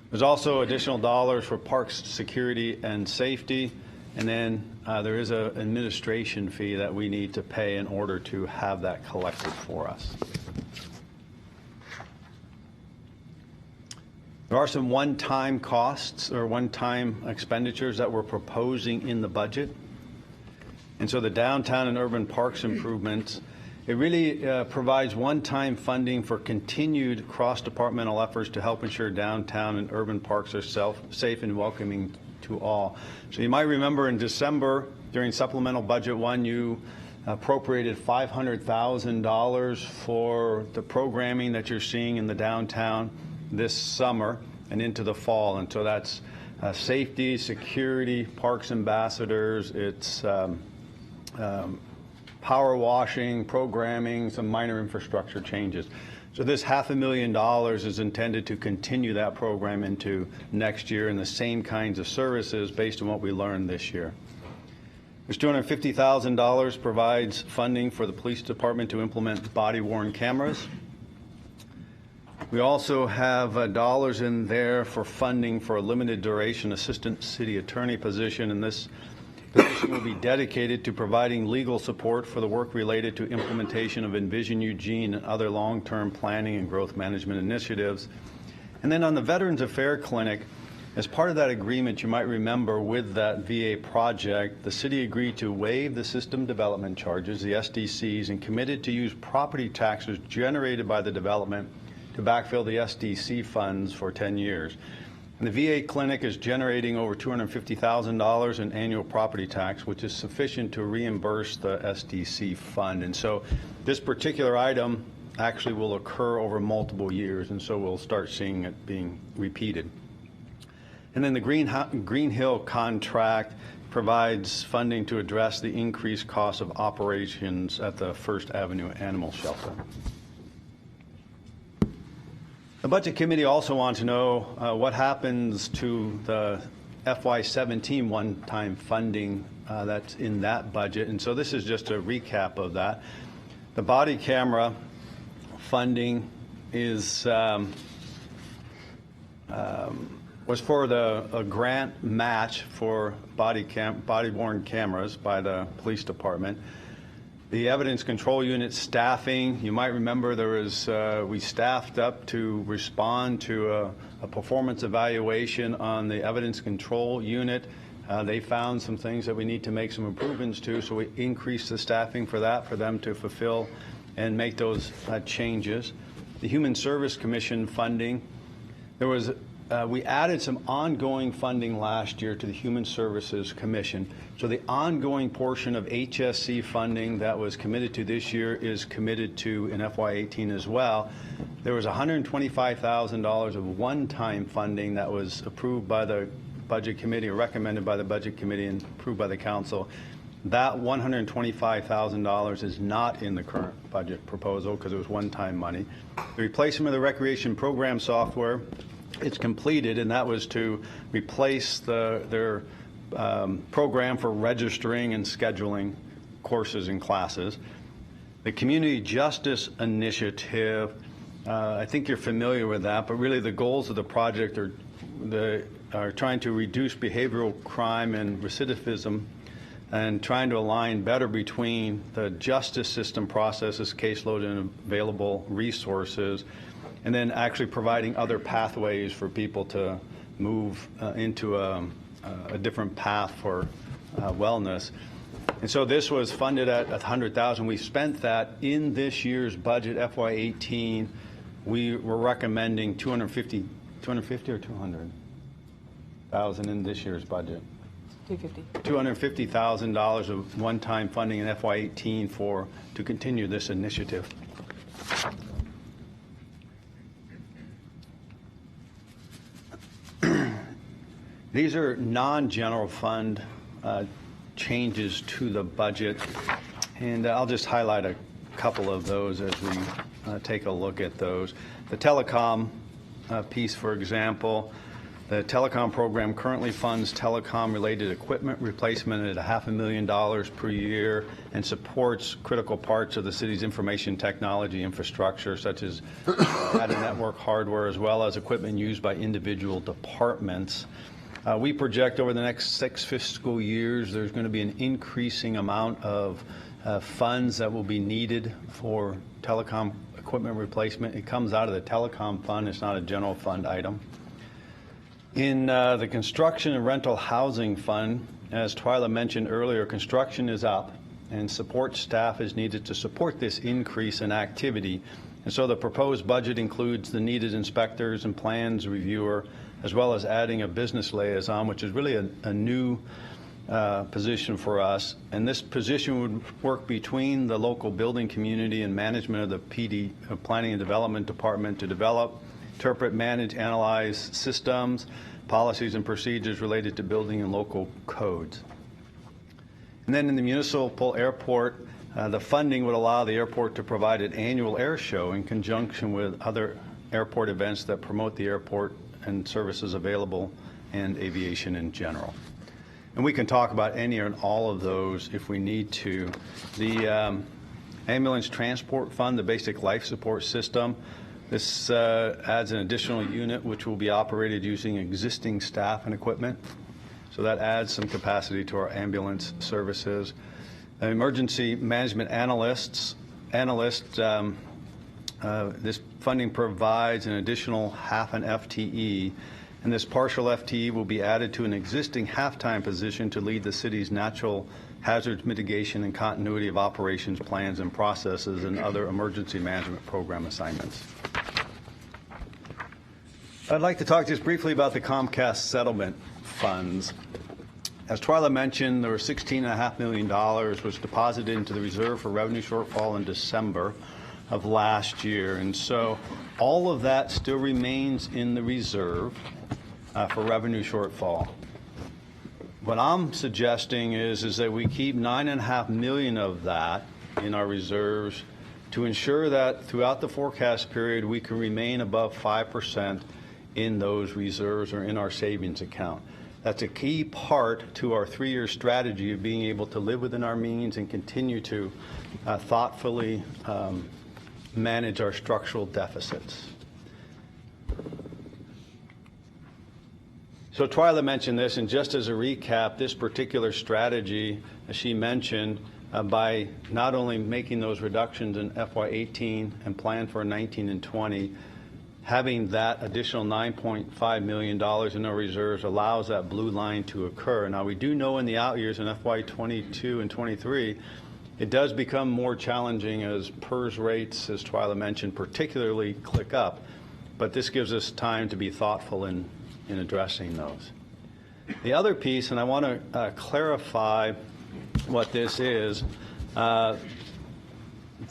There's also additional dollars for parks security and safety, and then there is an administration fee that we need to pay in order to have that collected for us. There are some one-time costs or one-time expenditures that we're proposing in the budget. And so the downtown and urban parks improvements, it really provides one-time funding for continued cross-departmental efforts to help ensure downtown and urban parks are safe and welcoming to all. So you might remember in December, during Supplemental Budget 1, you appropriated $500,000 for the programming that you're seeing in the downtown this summer and into the fall. And so that's safety, security, parks ambassadors, it's power washing, programming, some minor infrastructure changes. So this $500,000 is intended to continue that program into next year in the same kinds of services based on what we learned this year. There's $250,000 provides funding for the police department to implement body-worn cameras. We also have dollars in there for funding for a limited duration assistant city attorney position, and this position will be dedicated to providing legal support for the work related to implementation of Envision Eugene and other long-term planning and growth management initiatives. And then on the Veterans Affairs Clinic, as part of that agreement, you might remember with that VA project, the city agreed to waive the system development charges, the SDCs, and committed to use property taxes generated by the development to backfill the SDC funds for 10 years. And the VA clinic is generating over $250,000 in annual property tax, which is sufficient to reimburse the SDC fund. And so this particular item actually will occur over multiple years, and so we'll start seeing it being repeated. And then the Green Hill contract provides funding to address the increased cost of operations at the First Avenue Animal Shelter. The Budget Committee also wants to know what happens to the FY17 one-time funding that's in that budget. And so this is just a recap of that. The body camera funding is was for a grant match for body-worn cameras by the police department. The evidence control unit staffing, you might remember there was, we staffed up to respond to a performance evaluation on the evidence control unit. They found some things that we need to make some improvements to, so we increased the staffing for that, for them to fulfill and make those changes. The Human Service Commission funding, there was we added some ongoing funding last year to the Human Services Commission. So the ongoing portion of HSC funding that was committed to this year is committed to in FY18 as well. There was $125,000 of one-time funding that was approved by the Budget Committee, or recommended by the Budget Committee and approved by the Council. That $125,000 is not in the current budget proposal because it was one-time money. The replacement of the recreation program software, it's completed, and that was to replace their program for registering and scheduling courses and classes. The Community Justice Initiative, I think you're familiar with that, but really the goals of the project are trying to reduce behavioral crime and recidivism and trying to align better between the justice system processes, caseload, and available resources, and then actually providing other pathways for people to move into a different path for wellness. And so this was funded at $100,000. We spent that in this year's budget, FY18. We were recommending 250 or 200,000 in this year's budget. 250. $250,000 of one-time funding in FY18 to continue this initiative. These are non-general fund changes to the budget, and I'll just highlight a couple of those as we take a look at those. The telecom piece, for example, the telecom program currently funds telecom-related equipment replacement at $500,000 per year and supports critical parts of the city's information technology infrastructure, such as data network hardware, as well as equipment used by individual departments. We project over the next 6 fiscal years there's going to be an increasing amount of funds that will be needed for telecom equipment replacement. It comes out of the telecom fund. It's not a general fund item. In the construction and rental housing fund, as Twyla mentioned earlier, construction is up and support staff is needed to support this increase in activity. And so the proposed budget includes the needed inspectors and plans reviewer, as well as adding a business liaison, which is really a new position for us. And this position would work between the local building community and management of the PD, Planning and Development Department, to develop, interpret, manage, analyze systems, policies, and procedures related to building and local codes. And then in the municipal airport, the funding would allow the airport to provide an annual air show in conjunction with other airport events that promote the airport and services available and aviation in general. And we can talk about any and all of those if we need to. The ambulance transport fund, the basic life support system, this adds an additional unit which will be operated using existing staff and equipment. So that adds some capacity to our ambulance services. Emergency management analysts, this funding provides an additional half an FTE, and this partial FTE will be added to an existing half-time position to lead the city's natural hazards mitigation and continuity of operations plans and processes and other emergency management program assignments. I'd like to talk just briefly about the Comcast settlement funds. As Twyla mentioned, there were $16.5 million was deposited into the reserve for revenue shortfall in December of last year. And so all of that still remains in the reserve for revenue shortfall. What I'm suggesting is that we keep $9.5 million of that in our reserves to ensure that throughout the forecast period we can remain above 5% in those reserves or in our savings account. That's a key part to our 3-year strategy of being able to live within our means and continue to thoughtfully manage our structural deficits. So Twyla mentioned this, and just as a recap, this particular strategy, as she mentioned, by not only making those reductions in FY18 and plan for 19 and 20, having that additional $9.5 million in our reserves allows that blue line to occur. Now, we do know in the out years in FY22 and 23, it does become more challenging as PERS rates, as Twyla mentioned, particularly click up. But this gives us time to be thoughtful in addressing those. The other piece, and I want to clarify what this is.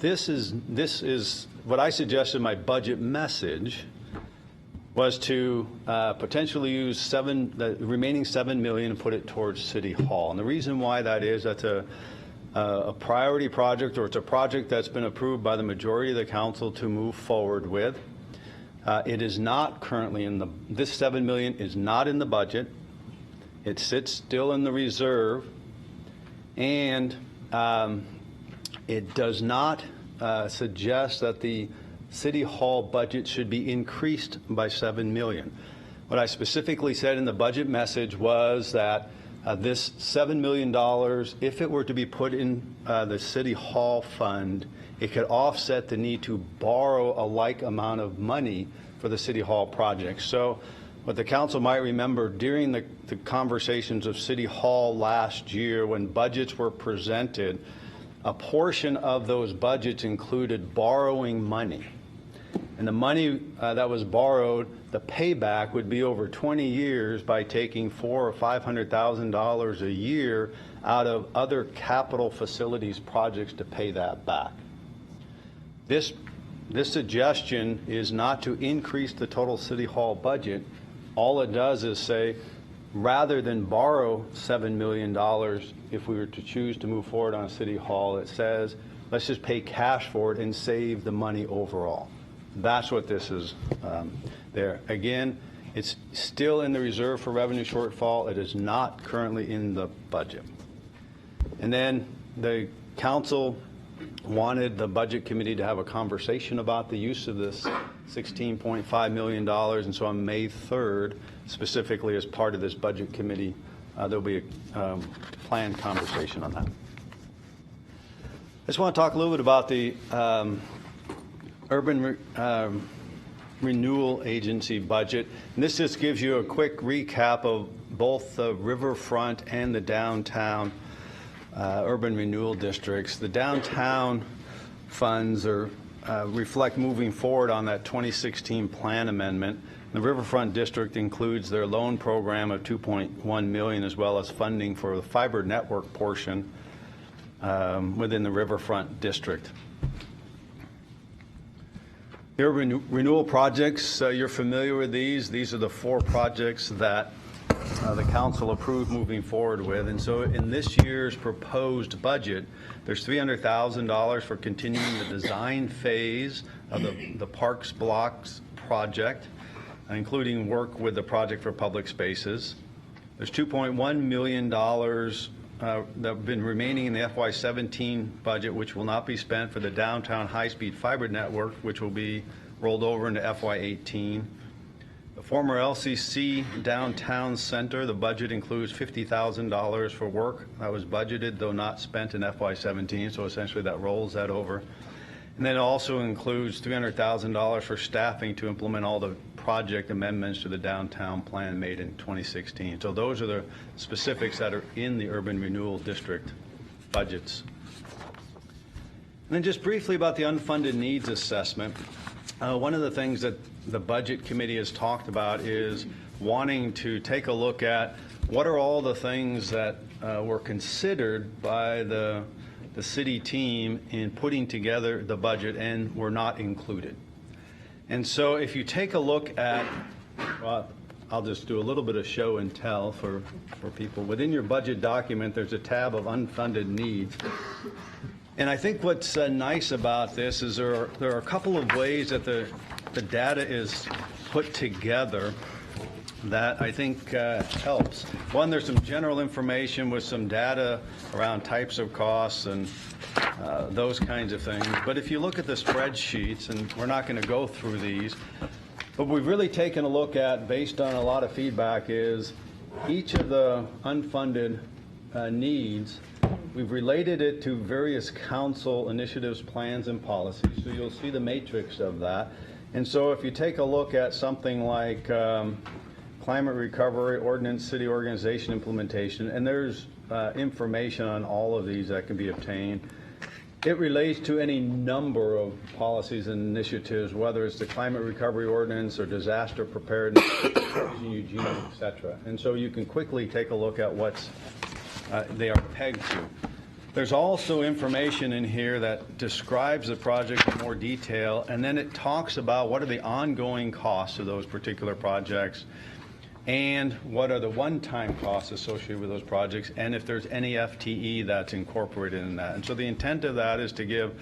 This is what I suggested in my budget message was to potentially use the remaining $7 million and put it towards City Hall. And the reason why that is, that's a priority project, or it's a project that's been approved by the majority of the council to move forward with. It is not currently this $7 million is not in the budget. It sits still in the reserve, and it does not suggest that the City Hall budget should be increased by $7 million. What I specifically said in the budget message was that this $7 million, if it were to be put in the City Hall fund, it could offset the need to borrow a like amount of money for the City Hall project. So what the council might remember during the conversations of City Hall last year when budgets were presented, a portion of those budgets included borrowing money. And the money that was borrowed, the payback would be over 20 years by taking $400,000 or $500,000 a year out of other capital facilities projects to pay that back. This suggestion is not to increase the total City Hall budget. All it does is say rather than borrow $7 million if we were to choose to move forward on City Hall, it says, let's just pay cash for it and save the money overall. That's what this is there. Again, it's still in the reserve for revenue shortfall. It is not currently in the budget. And then the council wanted the budget committee to have a conversation about the use of this $16.5 million. And so on May 3rd, specifically as part of this budget committee, there'll be a planned conversation on that. I just want to talk a little bit about the Urban Renewal Agency budget. And this just gives you a quick recap of both the riverfront and the downtown urban renewal districts. The downtown funds reflect moving forward on that 2016 plan amendment. The riverfront district includes their loan program of $2.1 million, as well as funding for the fiber network portion within the riverfront district. The urban renewal projects, you're familiar with these. These are the 4 projects that the council approved moving forward with. And so in this year's proposed budget, there's $300,000 for continuing the design phase of the Parks Blocks project, including work with the Project for Public Spaces. There's $2.1 million that have been remaining in the FY17 budget, which will not be spent for the downtown high-speed fiber network, which will be rolled over into FY18. The former LCC Downtown Center, the budget includes $50,000 for work that was budgeted, though not spent in FY17, so essentially that rolls that over. And then it also includes $300,000 for staffing to implement all the project amendments to the downtown plan made in 2016. So those are the specifics that are in the Urban Renewal District budgets. And then just briefly about the unfunded needs assessment. One of the things that the Budget Committee has talked about is wanting to take a look at what are all the things that were considered by the city team in putting together the budget and were not included. And so if you take a look at, well, I'll just do a little bit of show and tell for people. Within your budget document, there's a tab of unfunded needs. And I think what's nice about this is there are a couple of ways that the data is put together that I think helps. One, there's some general information with some data around types of costs and those kinds of things. But if you look at the spreadsheets, and we're not going to go through these, but we've really taken a look at, based on a lot of feedback, is each of the unfunded needs, we've related it to various council initiatives, plans, and policies. So you'll see the matrix of that. And so if you take a look at something like climate recovery, ordinance, city organization implementation, and there's information on all of these that can be obtained. It relates to any number of policies and initiatives, whether it's the climate recovery ordinance or disaster preparedness, Eugene, et cetera. And so you can quickly take a look at what's they are pegged to. There's also information in here that describes the project in more detail, and then it talks about what are the ongoing costs of those particular projects and what are the one-time costs associated with those projects, and if there's any FTE that's incorporated in that. And so the intent of that is to give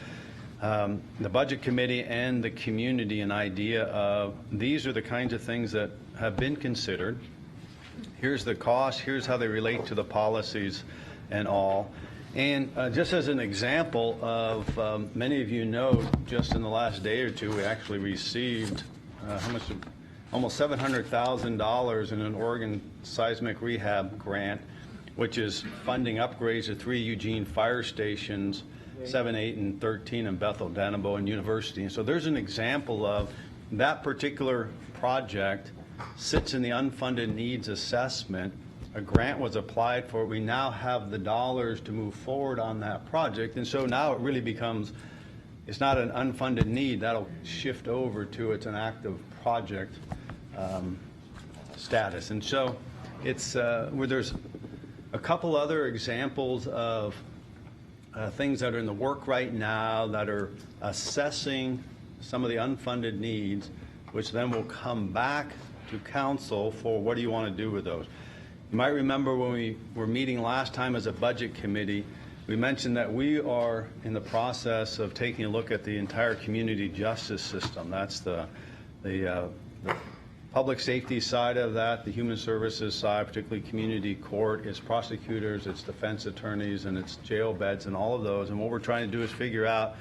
the Budget Committee and the community an idea of these are the kinds of things that have been considered. Here's the cost, here's how they relate to the policies and all. And just as an example of, many of you know, just in the last day or two, we actually received how much? Almost $700,000 in an Oregon seismic rehab grant, which is funding upgrades to 3 Eugene fire stations, 7, 8, and 13 in Bethel, Danabo, and University. And so there's an example of that particular project sits in the unfunded needs assessment. A grant was applied for. We now have the dollars to move forward on that project. And so now it really becomes, it's not an unfunded need. That'll shift over to it's an active project status. And so it's where there's a couple other examples of things that are in the work right now that are assessing some of the unfunded needs, which then will come back to council for what do you want to do with those. You might remember when we were meeting last time as a budget committee, we mentioned that we are in the process of taking a look at the entire community justice system. That's the public safety side of that, the human services side, particularly community court, its prosecutors, its defense attorneys, and its jail beds, and all of those. And what we're trying to do is figure out,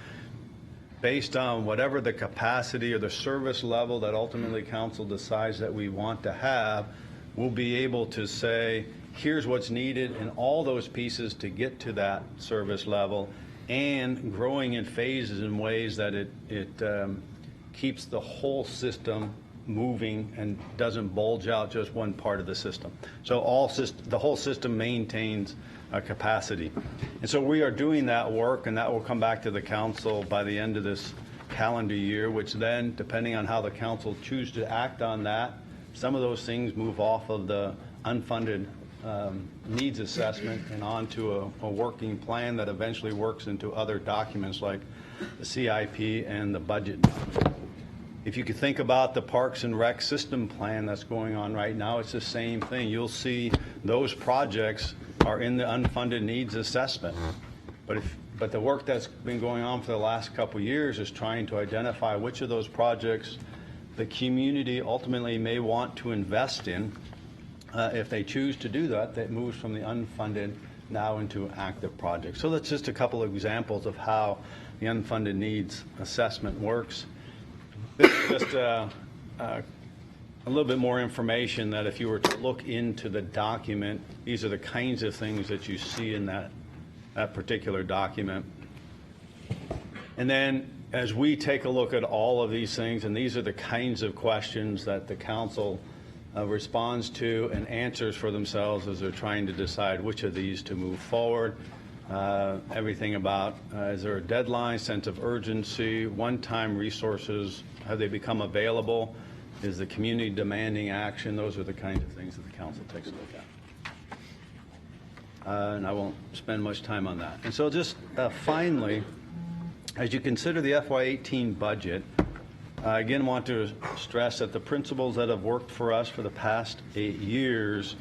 based on whatever the capacity or the service level that ultimately council decides that we want to have, we'll be able to say, here's what's needed in all those pieces to get to that service level, and growing in phases in ways that it keeps the whole system moving and doesn't bulge out just one part of the system. So the whole system maintains capacity. And so we are doing that work, and that will come back to the council by the end of this calendar year, which then, depending on how the council chooses to act on that, some of those things move off of the unfunded needs assessment and onto a working plan that eventually works into other documents like the CIP and the budget document. If you could think about the Parks and Rec system plan that's going on right now, it's the same thing. You'll see those projects are in the unfunded needs assessment. But the work that's been going on for the last couple of years is trying to identify which of those projects the community ultimately may want to invest in. If they choose to do that, that moves from the unfunded now into active projects. So that's just a couple of examples of how the unfunded needs assessment works. This is just a little bit more information that if you were to look into the document, these are the kinds of things that you see in that particular document. And then as we take a look at all of these things, and these are the kinds of questions that the council responds to and answers for themselves as they're trying to decide which of these to move forward. Everything about, is there a deadline, sense of urgency, one-time resources, have they become available? Is the community demanding action? Those are the kinds of things that the council takes a look at. And I won't spend much time on that. And so just finally, as you consider the FY18 budget, I again want to stress that the principles that have worked for us for the past 8 years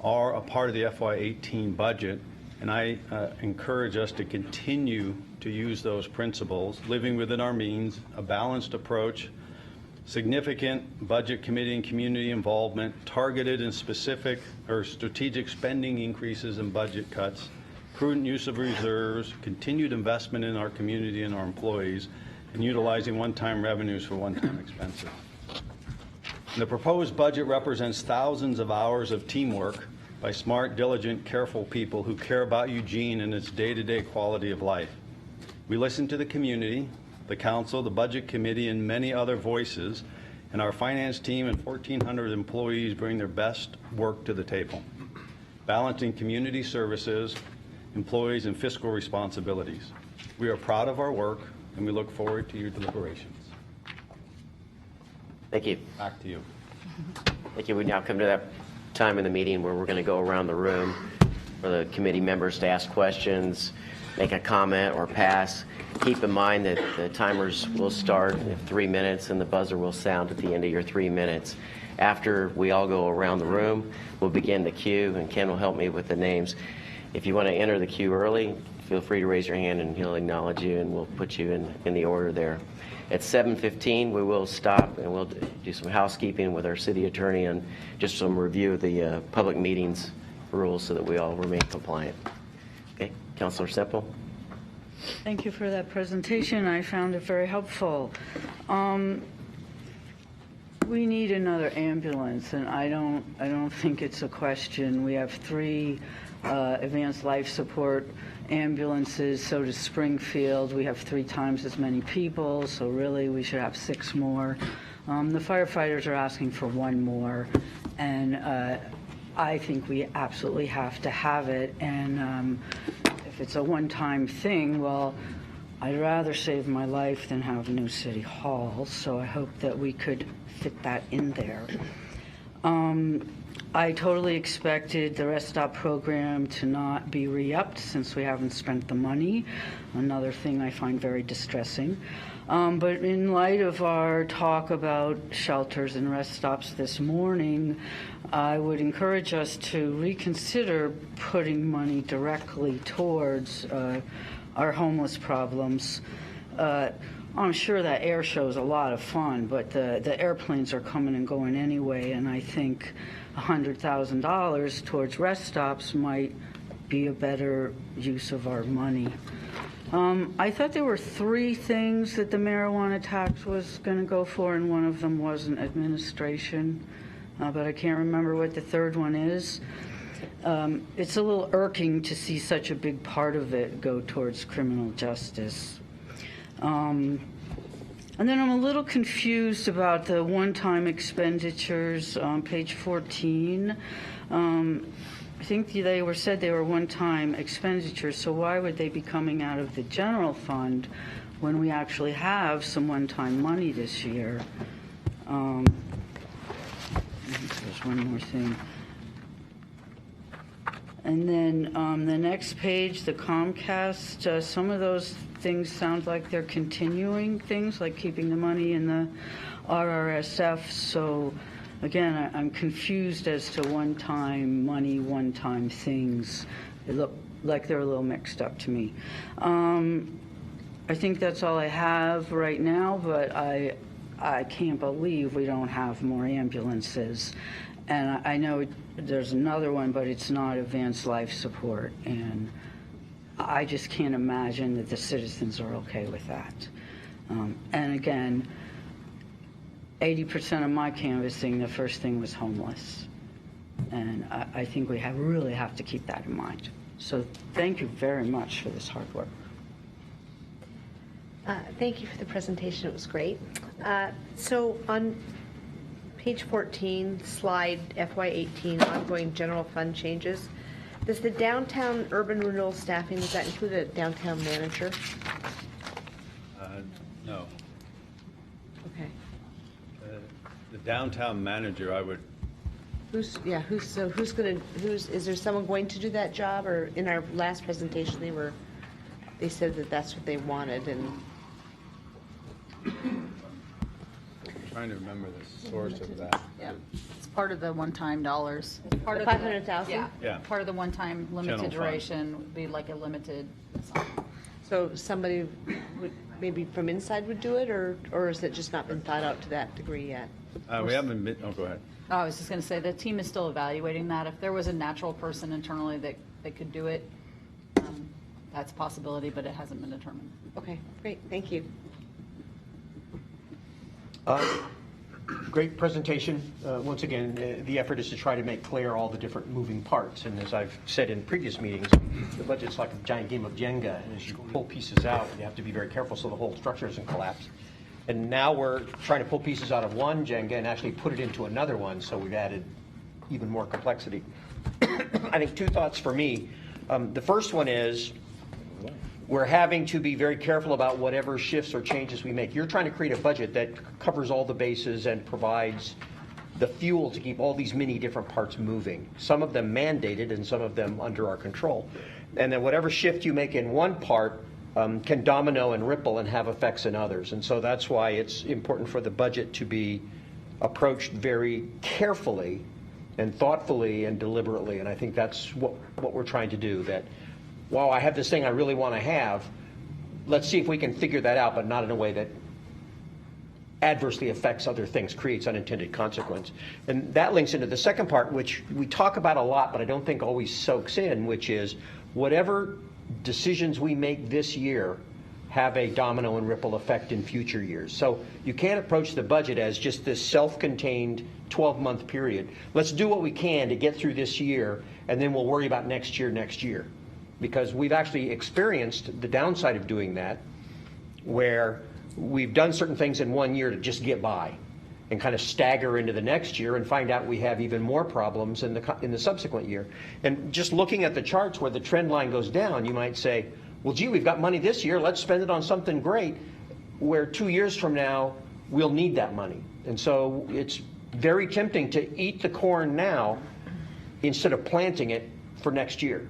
are a part of the FY18 budget. And I encourage us to continue to use those principles, living within our means, a balanced approach, significant budget committee and community involvement, targeted and specific or strategic spending increases and budget cuts, prudent use of reserves, continued investment in our community and our employees, and utilizing one-time revenues for one-time expenses. And the proposed budget represents thousands of hours of teamwork by smart, diligent, careful people who care about Eugene and its day-to-day quality of life. We listen to the community, the council, the budget committee, and many other voices, and our finance team and 1,400 employees bring their best work to the table, balancing community services, employees, and fiscal responsibilities. We are proud of our work, and we look forward to your deliberations. Thank you. Back to you. Thank you. We now come to that time in the meeting where we're going to go around the room for the committee members to ask questions, make a comment, or pass. Keep in mind that the timers will start in 3 minutes and the buzzer will sound at the end of your 3 minutes. After we all go around the room, we'll begin the queue, and Ken will help me with the names. If you want to enter the queue early, feel free to raise your hand and he'll acknowledge you, and we'll put you in the order there. At 7:15, we will stop and we'll do some housekeeping with our city attorney and just some review of the public meetings rules so that we all remain compliant. Okay, Councilor Semple. Thank you for that presentation. I found it very helpful. We need another ambulance, and I don't think it's a question. We have 3 advanced life support ambulances, so does Springfield. We have 3 times as many people, so really we should have 6 more. The firefighters are asking for 1 more, and I think we absolutely have to have it. And if it's a one-time thing, well, I'd rather save my life than have a new city hall, so I hope that we could fit that in there. I totally expected the Rest Stop program to not be re-upped since we haven't spent the money. Another thing I find very distressing. But in light of our talk about shelters and rest stops this morning, I would encourage us to reconsider putting money directly towards our homeless problems. I'm sure that air show is a lot of fun, but the airplanes are coming and going anyway, and I think $100,000 towards rest stops might be a better use of our money. I thought there were 3 things that the marijuana tax was going to go for, and one of them wasn't administration, but I can't remember what the third one is. It's a little irking to see such a big part of it go towards criminal justice. And then I'm a little confused about the one-time expenditures on page 14. I think they said they were one-time expenditures, so why would they be coming out of the general fund when we actually have some one-time money this year? I think there's one more thing. And then the next page, the Comcast, some of those things sound like they're continuing things, like keeping the money in the RRSF. So again, I'm confused as to one-time money, one-time things. They look like they're a little mixed up to me. I think that's all I have right now, but I can't believe we don't have more ambulances. And I know there's another one, but it's not advanced life support. And I just can't imagine that the citizens are okay with that. And again, 80% of my canvassing, the first thing was homeless. And I think we really have to keep that in mind. So thank you very much for this hard work. Thank you for the presentation. It was great. So on page 14, slide FY18, ongoing general fund changes, does the downtown urban renewal staffing, does that include a downtown manager? No. Okay. The downtown manager, I would, Is there someone going to do that job? Or in our last presentation, they said that that's what they wanted, and trying to remember the source of that. Yeah, it's part of the one-time dollars. Part the of 500,000? Yeah. Part of the one-time General limited fund. duration would be like a limited, So somebody would, maybe from inside would do it, or has it just not been thought out to that degree yet? We haven't been, oh, go ahead. I was just going to say, the team is still evaluating that. If there was a natural person internally that could do it, that's a possibility, but it hasn't been determined. Okay, great, thank you. Great presentation. Once again, the effort is to try to make clear all the different moving parts. And as I've said in previous meetings, the budget's like a giant game of Jenga. And as you pull pieces out, you have to be very careful so the whole structure doesn't collapse. And now we're trying to pull pieces out of one Jenga and actually put it into another one. So we've added even more complexity. I think 2 thoughts for me. The first one is, we're having to be very careful about whatever shifts or changes we make. You're trying to create a budget that covers all the bases and provides the fuel to keep all these many different parts moving, some of them mandated and some of them under our control. And then whatever shift you make in one part can domino and ripple and have effects in others. And so that's why it's important for the budget to be approached very carefully and thoughtfully and deliberately. And I think that's what we're trying to do, that wow, I have this thing I really want to have, let's see if we can figure that out, but not in a way that adversely affects other things, creates unintended consequence. And that links into the second part, which we talk about a lot, but I don't think always soaks in, which is whatever decisions we make this year have a domino and ripple effect in future years. So you can't approach the budget as just this self-contained 12-month period. Let's do what we can to get through this year, and then we'll worry about next year. Because we've actually experienced the downside of doing that, where we've done certain things in one year to just get by and kind of stagger into the next year and find out we have even more problems in the subsequent year. And just looking at the charts where the trend line goes down, you might say, well, gee, we've got money this year, let's spend it on something great, where 2 years from now, we'll need that money. And so it's very tempting to eat the corn now instead of planting it for next year.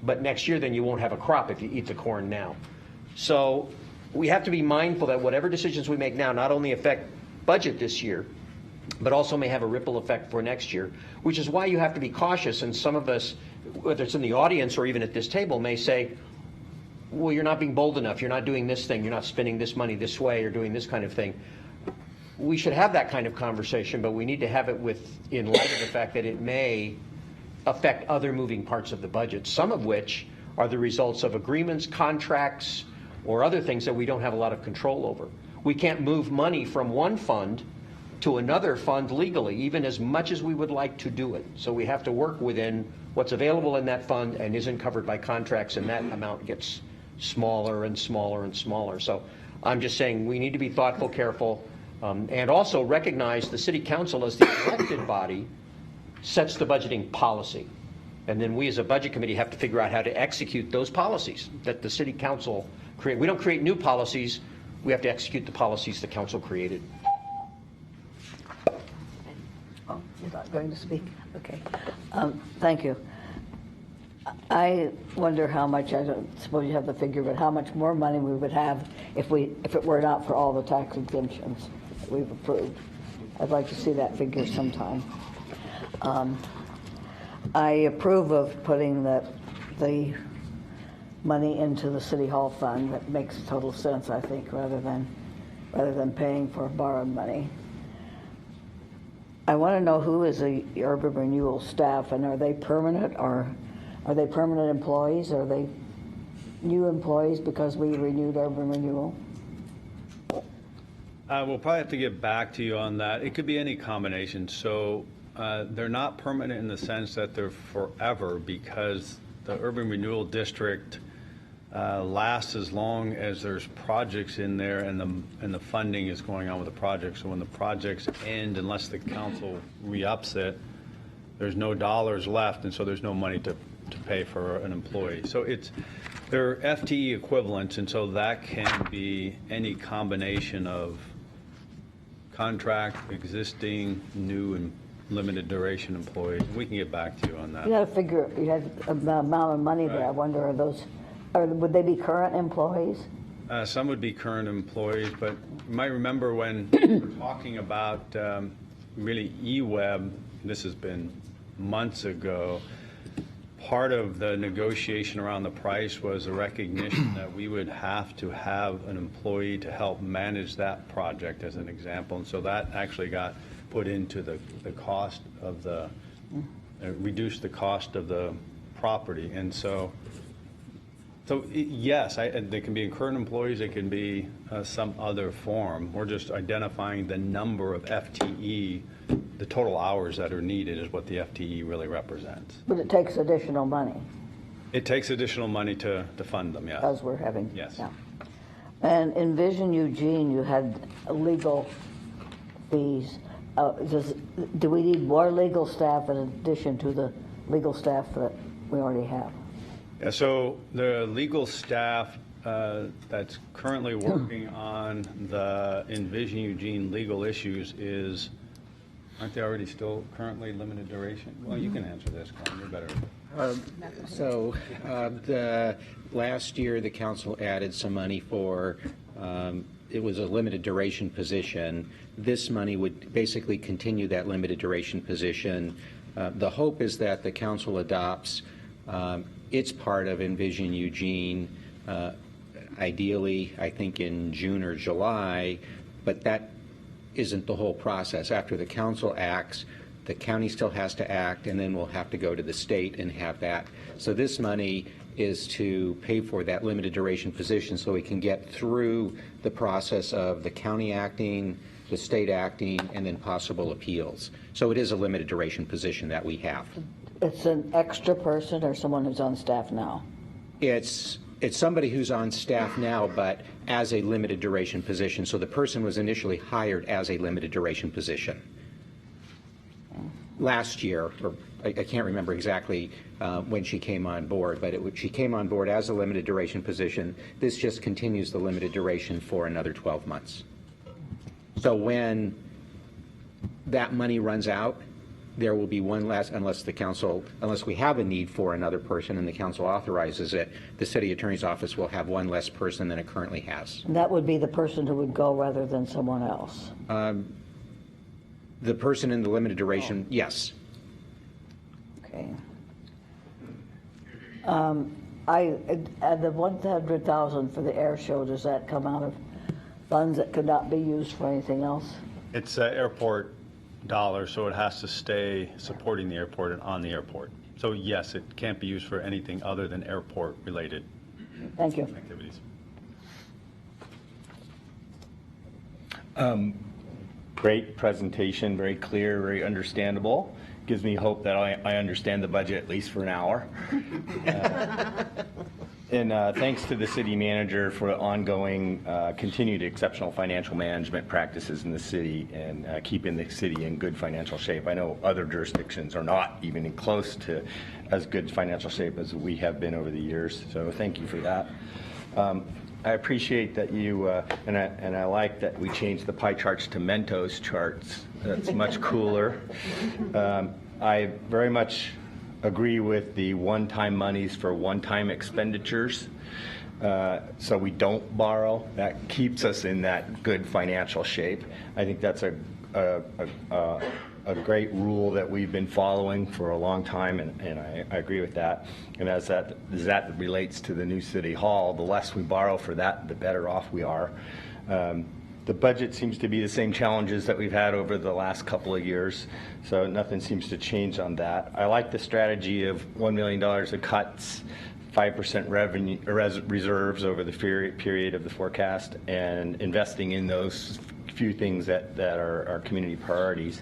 But next year, then you won't have a crop if you eat the corn now. So we have to be mindful that whatever decisions we make now not only affect budget this year, but also may have a ripple effect for next year, which is why you have to be cautious. And some of us, whether it's in the audience or even at this table, may say, well, you're not being bold enough, you're not doing this thing, you're not spending this money this way or doing this kind of thing. We should have that kind of conversation, but we need to have it in light of the fact that it may affect other moving parts of the budget, some of which are the results of agreements, contracts, or other things that we don't have a lot of control over. We can't move money from one fund to another fund legally, even as much as we would like to do it. So we have to work within what's available in that fund and isn't covered by contracts, and that amount gets smaller and smaller and smaller. So I'm just saying we need to be thoughtful, careful, and also recognize the city council as the elected body sets the budgeting policy. And then we as a budget committee have to figure out how to execute those policies that the city council create. We don't create new policies, we have to execute the policies the council created. Oh, you're not going to speak? Okay. Thank you. I wonder how much, I don't suppose you have the figure, but how much more money we would have if it were not for all the tax exemptions that we've approved. I'd like to see that figure sometime. I approve of putting the money into the City Hall fund. That makes total sense, I think, rather than paying for borrowed money. I want to know who is the urban renewal staff, and are they permanent, or are they permanent employees? Are they new employees because we renewed urban renewal? We'll probably have to get back to you on that. It could be any combination. So they're not permanent in the sense that they're forever, because the urban renewal district lasts as long as there's projects in there and the funding is going on with the project. So when the projects end, unless the council re-ups it, there's no dollars left, and so there's no money to pay for an employee. So they're FTE equivalents, and so that can be any combination of contract, existing, new, and limited duration employees. We can get back to you on that. You had a figure, you had the amount of money there. I wonder, would they be current employees? Some would be current employees, but you might remember when we were talking about really eWeb, this has been months ago, part of the negotiation around the price was a recognition that we would have to have an employee to help manage that project, as an example. And so that actually got put into the cost of reduced the cost of the property. And so yes, they can be current employees, they can be some other form. We're just identifying the number of FTE, the total hours that are needed is what the FTE really represents. But it takes additional money. It takes additional money to fund them, yes. Because we're having. Yes. Yeah. And in Vision Eugene, you had legal fees. Do we need more legal staff in addition to the legal staff that we already have? Yeah, so the legal staff that's currently working on the Envision Eugene legal issues aren't they already still currently limited duration? Well, you can answer this, Colin, you're better. The last year, the council added some money for, it was a limited duration position. This money would basically continue that limited duration position. The hope is that the council adopts its part of Envision Eugene, ideally, I think in June or July, but that isn't the whole process. After the council acts, the county still has to act, and then we'll have to go to the state and have that. So this money is to pay for that limited duration position so we can get through the process of the county acting, the state acting, and then possible appeals. So it is a limited duration position that we have. It's an extra person or someone who's on staff now? It's somebody who's on staff now, but as a limited duration position. So the person was initially hired as a limited duration position. Last year, or I can't remember exactly when she came on board, but she came on board as a limited duration position. This just continues the limited duration for another 12 months. So when that money runs out, there will be one less, unless we have a need for another person and the council authorizes it, the city attorney's office will have one less person than it currently has. And that would be the person who would go rather than someone else. The person in the limited duration, yes. Okay. The 100,000 for the air show, does that come out of funds that could not be used for anything else? It's airport dollars, so it has to stay supporting the airport and on the airport. So yes, it can't be used for anything other than airport-related Thank you. activities. Great presentation, very clear, very understandable. Gives me hope that I understand the budget at least for an hour. And thanks to the city manager for ongoing continued exceptional financial management practices in the city and keeping the city in good financial shape. I know other jurisdictions are not even close to as good financial shape as we have been over the years, so thank you for that. I appreciate that you, and I like that we changed the pie charts to Mentos charts. That's much cooler. I very much agree with the one-time monies for one-time expenditures. So we don't borrow. That keeps us in that good financial shape. I think that's a great rule that we've been following for a long time, and I agree with that. And as that relates to the new city hall, the less we borrow for that, the better off we are. The budget seems to be the same challenges that we've had over the last couple of years, so nothing seems to change on that. I like the strategy of $1 million of cuts, 5% revenue reserves over the period of the forecast, and investing in those few things that are our community priorities.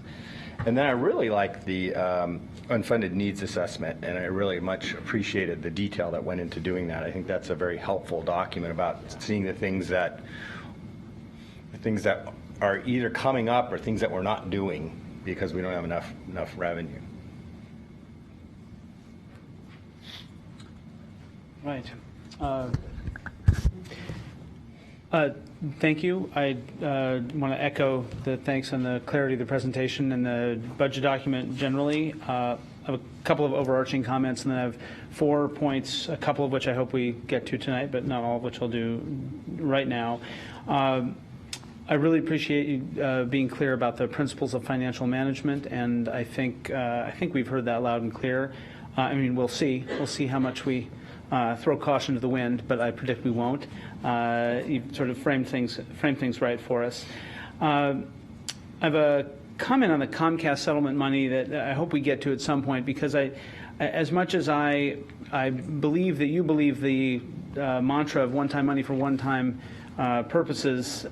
And then I really like the unfunded needs assessment, and I really much appreciated the detail that went into doing that. I think that's a very helpful document about seeing the things that are either coming up or things that we're not doing because we don't have enough revenue. Right. Thank you. I want to echo the thanks on the clarity of the presentation and the budget document generally. I have a couple of overarching comments, and then I have 4 points, a couple of which I hope we get to tonight, but not all of which I'll do right now. I really appreciate you being clear about the principles of financial management, and I think we've heard that loud and clear. I mean, we'll see how much we throw caution to the wind, but I predict we won't. You've sort of framed things right for us. I have a comment on the Comcast settlement money that I hope we get to at some point, because as much as I believe that you believe the mantra of one-time money for one-time purposes,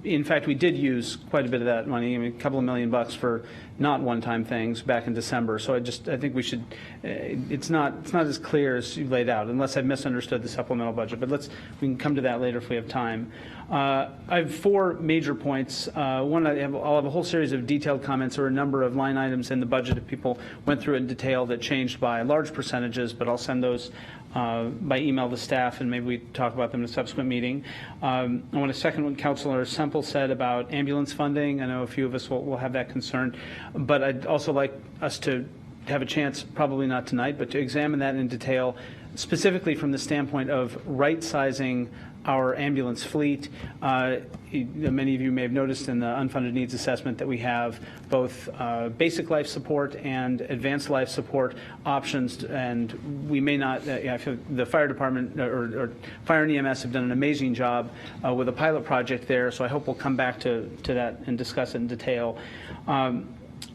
in fact, we did use quite a bit of that money. I mean, a couple of $1 million for not one-time things back in December. So I think we should. It's not as clear as you laid out, unless I've misunderstood the supplemental budget. But we can come to that later if we have time. I have 4 major points. One, I'll have a whole series of detailed comments or a number of line items in the budget if people went through it in detail that changed by large percentages. But I'll send those by email to staff, and maybe we talk about them in a subsequent meeting. I want to second what Councilor Semple said about ambulance funding. I know a few of us will have that concern, but I'd also like us to have a chance, probably not tonight, but to examine that in detail, specifically from the standpoint of right-sizing our ambulance fleet. Many of you may have noticed in the unfunded needs assessment that we have both basic life support and advanced life support options, and we may not, I feel the fire department or fire and EMS have done an amazing job with a pilot project there, so I hope we'll come back to that and discuss it in detail.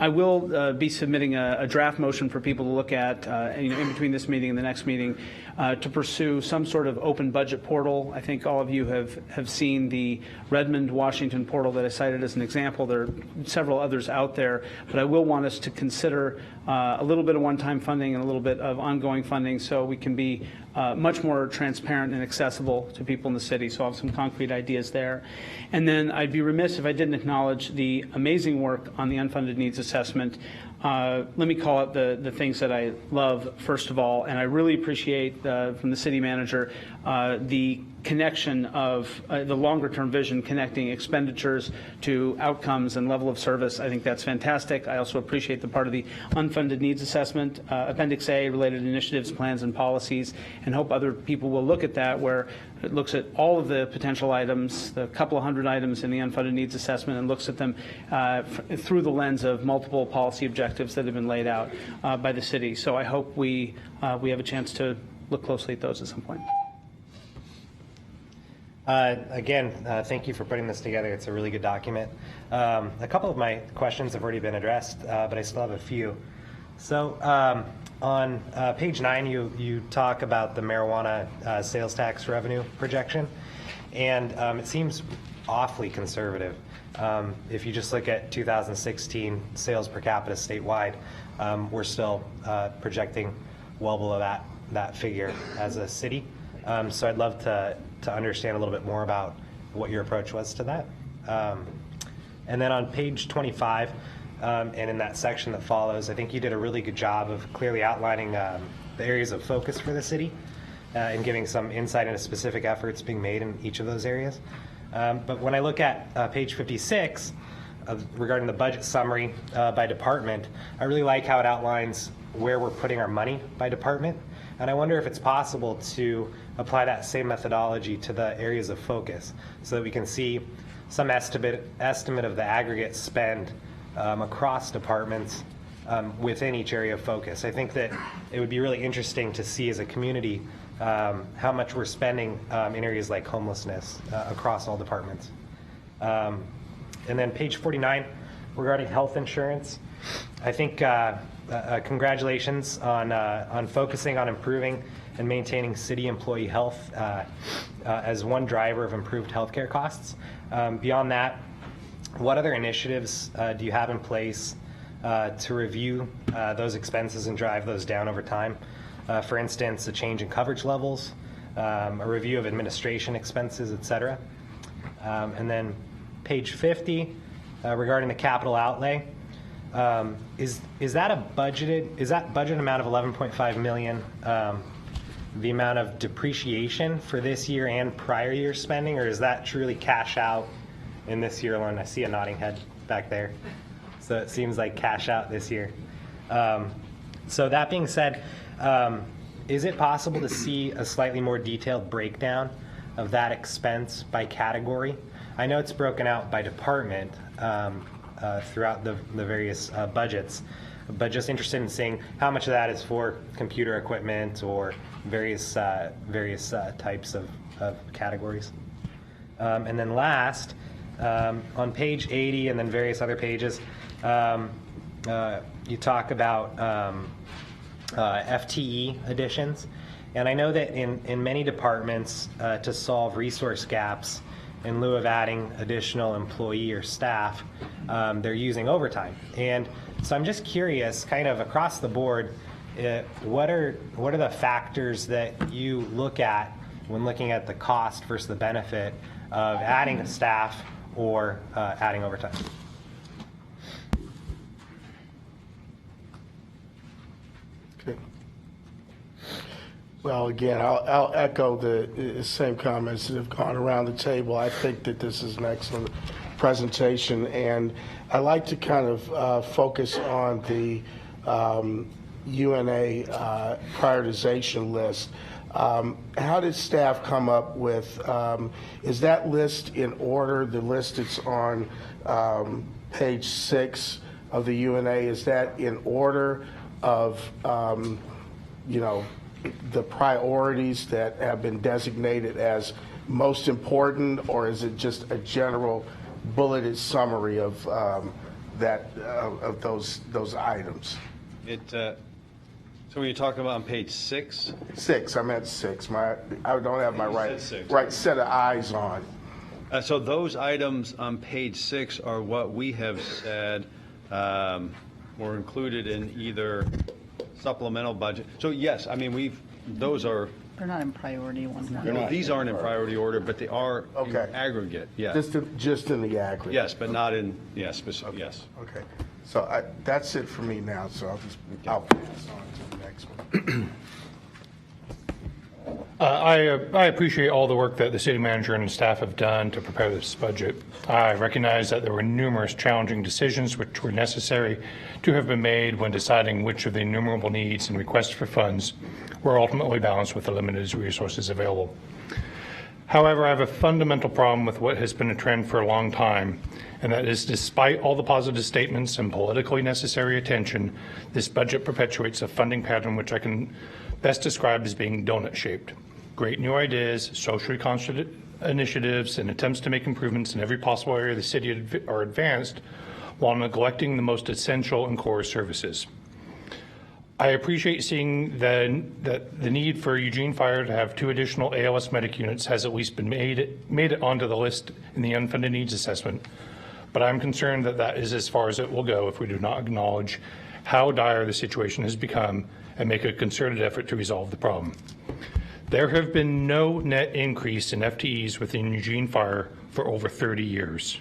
I will be submitting a draft motion for people to look at in between this meeting and the next meeting to pursue some sort of open budget portal. I think all of you have seen the Redmond, Washington portal that I cited as an example. There are several others out there, but I will want us to consider a little bit of one-time funding and a little bit of ongoing funding so we can be much more transparent and accessible to people in the city. So I'll have some concrete ideas there. And then I'd be remiss if I didn't acknowledge the amazing work on the unfunded needs assessment. let me call out the things that I love, first of all, and I really appreciate from the city manager the connection of the longer-term vision, connecting expenditures to outcomes and level of service. I think that's fantastic. I also appreciate the part of the unfunded needs assessment, Appendix A, related initiatives, plans, and policies, and hope other people will look at that, where it looks at all of the potential items, the couple of hundred items in the unfunded needs assessment, and looks at them through the lens of multiple policy objectives that have been laid out by the city. So I hope we have a chance to look closely at those at some point. Again, thank you for putting this together. It's a really good document. A couple of my questions have already been addressed, but I still have a few. So on page 9, you talk about the marijuana sales tax revenue projection, and it seems awfully conservative. If you just look at 2016 sales per capita statewide, we're still projecting well below that figure as a city. So I'd love to understand a little bit more about what your approach was to that. And then on page 25, and in that section that follows, I think you did a really good job of clearly outlining the areas of focus for the city and giving some insight into specific efforts being made in each of those areas. But when I look at page 56, regarding the budget summary by department, I really like how it outlines where we're putting our money by department. And I wonder if it's possible to apply that same methodology to the areas of focus so that we can see some estimate of the aggregate spend across departments within each area of focus. I think that it would be really interesting to see as a community how much we're spending in areas like homelessness across all departments. And then page 49, regarding health insurance, I think congratulations on focusing on improving and maintaining city employee health as one driver of improved healthcare costs. Beyond that, what other initiatives do you have in place to review those expenses and drive those down over time? For instance, a change in coverage levels, a review of administration expenses, et cetera. And then page 50, regarding the capital outlay, is that budget amount of 11.5 million the amount of depreciation for this year and prior year spending, or is that truly cash out in this year alone? I see a nodding head back there, so it seems like cash out this year. So that being said, is it possible to see a slightly more detailed breakdown of that expense by category? I know it's broken out by department throughout the various budgets, but just interested in seeing how much of that is for computer equipment or various types of categories. And then last, on page 80 and then various other pages, you talk about FTE additions. And I know that in many departments, to solve resource gaps, in lieu of adding additional employee or staff, they're using overtime. And so I'm just curious, kind of across the board, what are the factors that you look at when looking at the cost versus the benefit of adding staff or adding overtime? Okay. Well, again, I'll echo the same comments that have gone around the table. I think that this is an excellent presentation, and I like to kind of focus on the UNA prioritization list. How did staff come up with, is that list in order, the list that's on page 6 of the UNA, is that in order of, the priorities that have been designated as most important, or is it just a general bulleted summary of those items? So when you talking about on page 6? 6, I'm at 6. I don't have my right set of eyes on. So those items on page 6 are what we have said were included in either supplemental budget. So yes, I mean those are. They're not in priority one. No, these aren't in priority order, but they are in aggregate. Yes. Just in the aggregate. Yes, but not in specific. Yes. Okay. So that's it for me now, so I'll pass on to the next one. I appreciate all the work that the city manager and staff have done to prepare this budget. I recognize that there were numerous challenging decisions which were necessary to have been made when deciding which of the innumerable needs and requests for funds were ultimately balanced with the limited resources available. However, I have a fundamental problem with what has been a trend for a long time, and that is despite all the positive statements and politically necessary attention, this budget perpetuates a funding pattern which I can best describe as being donut-shaped. Great new ideas, socially conscious initiatives, and attempts to make improvements in every possible area of the city are advanced while neglecting the most essential and core services. I appreciate seeing that the need for Eugene Fire to have 2 additional ALS medic units has at least been made it onto the list in the unfunded needs assessment, but I'm concerned that that is as far as it will go if we do not acknowledge how dire the situation has become and make a concerted effort to resolve the problem. There have been no net increase in FTEs within Eugene Fire for over 30 years.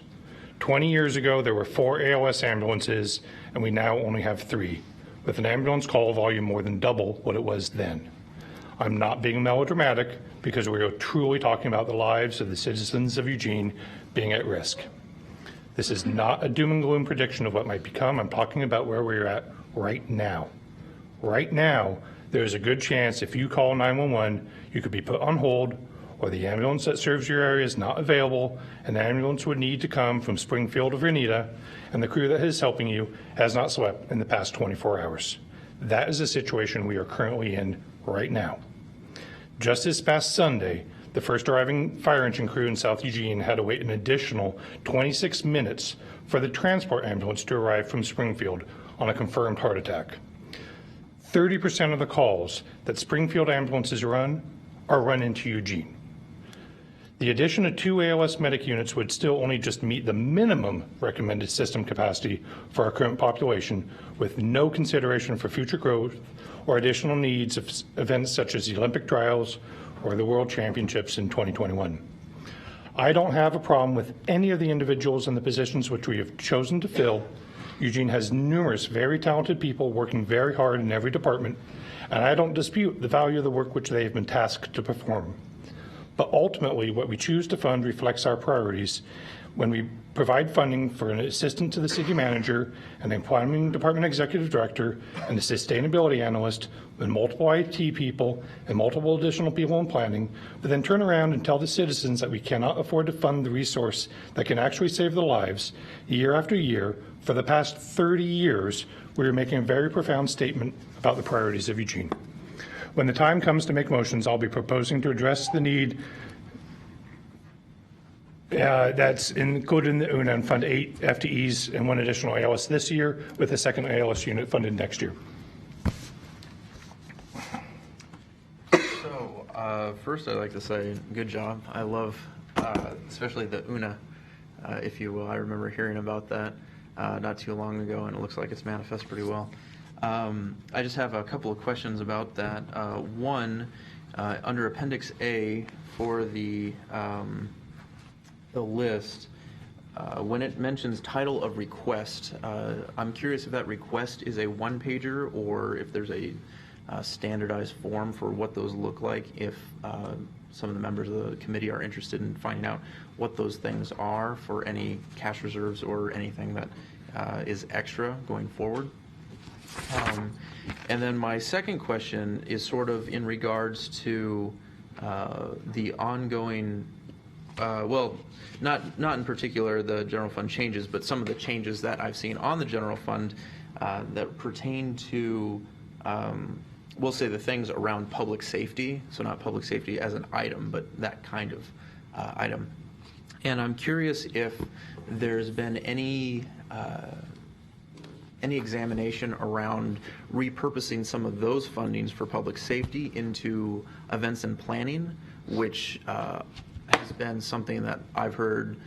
20 years ago, there were 4 ALS ambulances, and we now only have 3, with an ambulance call volume more than double what it was then. I'm not being melodramatic because we are truly talking about the lives of the citizens of Eugene being at risk. This is not a doom and gloom prediction of what might become. I'm talking about where we're at right now. Right now, there's a good chance if you call 911, you could be put on hold, or the ambulance that serves your area is not available, and the ambulance would need to come from Springfield or Veneta, and the crew that is helping you has not slept in the past 24 hours. That is the situation we are currently in right now. Just this past Sunday, the first arriving fire engine crew in South Eugene had to wait an additional 26 minutes for the transport ambulance to arrive from Springfield on a confirmed heart attack. 30% of the calls that Springfield ambulances run are run into Eugene. The addition of 2 ALS medic units would still only just meet the minimum recommended system capacity for our current population, with no consideration for future growth or additional needs of events such as the Olympic trials or the World Championships in 2021. I don't have a problem with any of the individuals in the positions which we have chosen to fill. Eugene has numerous very talented people working very hard in every department, and I don't dispute the value of the work which they have been tasked to perform. But ultimately, what we choose to fund reflects our priorities. When we provide funding for an assistant to the city manager, an employment department executive director, and a sustainability analyst, with multiple IT people and multiple additional people in planning, but then turn around and tell the citizens that we cannot afford to fund the resource that can actually save their lives, year after year, for the past 30 years, we are making a very profound statement about the priorities of Eugene. When the time comes to make motions, I'll be proposing to address the need that's included in the UNA and fund 8 FTEs and 1 additional ALS this year, with a second ALS unit funded next year. So first I'd like to say good job. I love especially the UNA, if you will. I remember hearing about that not too long ago, and it looks like it's manifest pretty well. I just have a couple of questions about that. One, under Appendix A for the list, when it mentions title of request, I'm curious if that request is a one-pager or if there's a standardized form for what those look like, if some of the members of the committee are interested in finding out what those things are for any cash reserves or anything that is extra going forward. And then my second question is sort of in regards to the ongoing, well, not in particular the general fund changes, but some of the changes that I've seen on the general fund that pertain to, we'll say, the things around public safety. So not public safety as an item, but that kind of item. And I'm curious if there's been any examination around repurposing some of those fundings for public safety into events and planning, which has been something that I've heard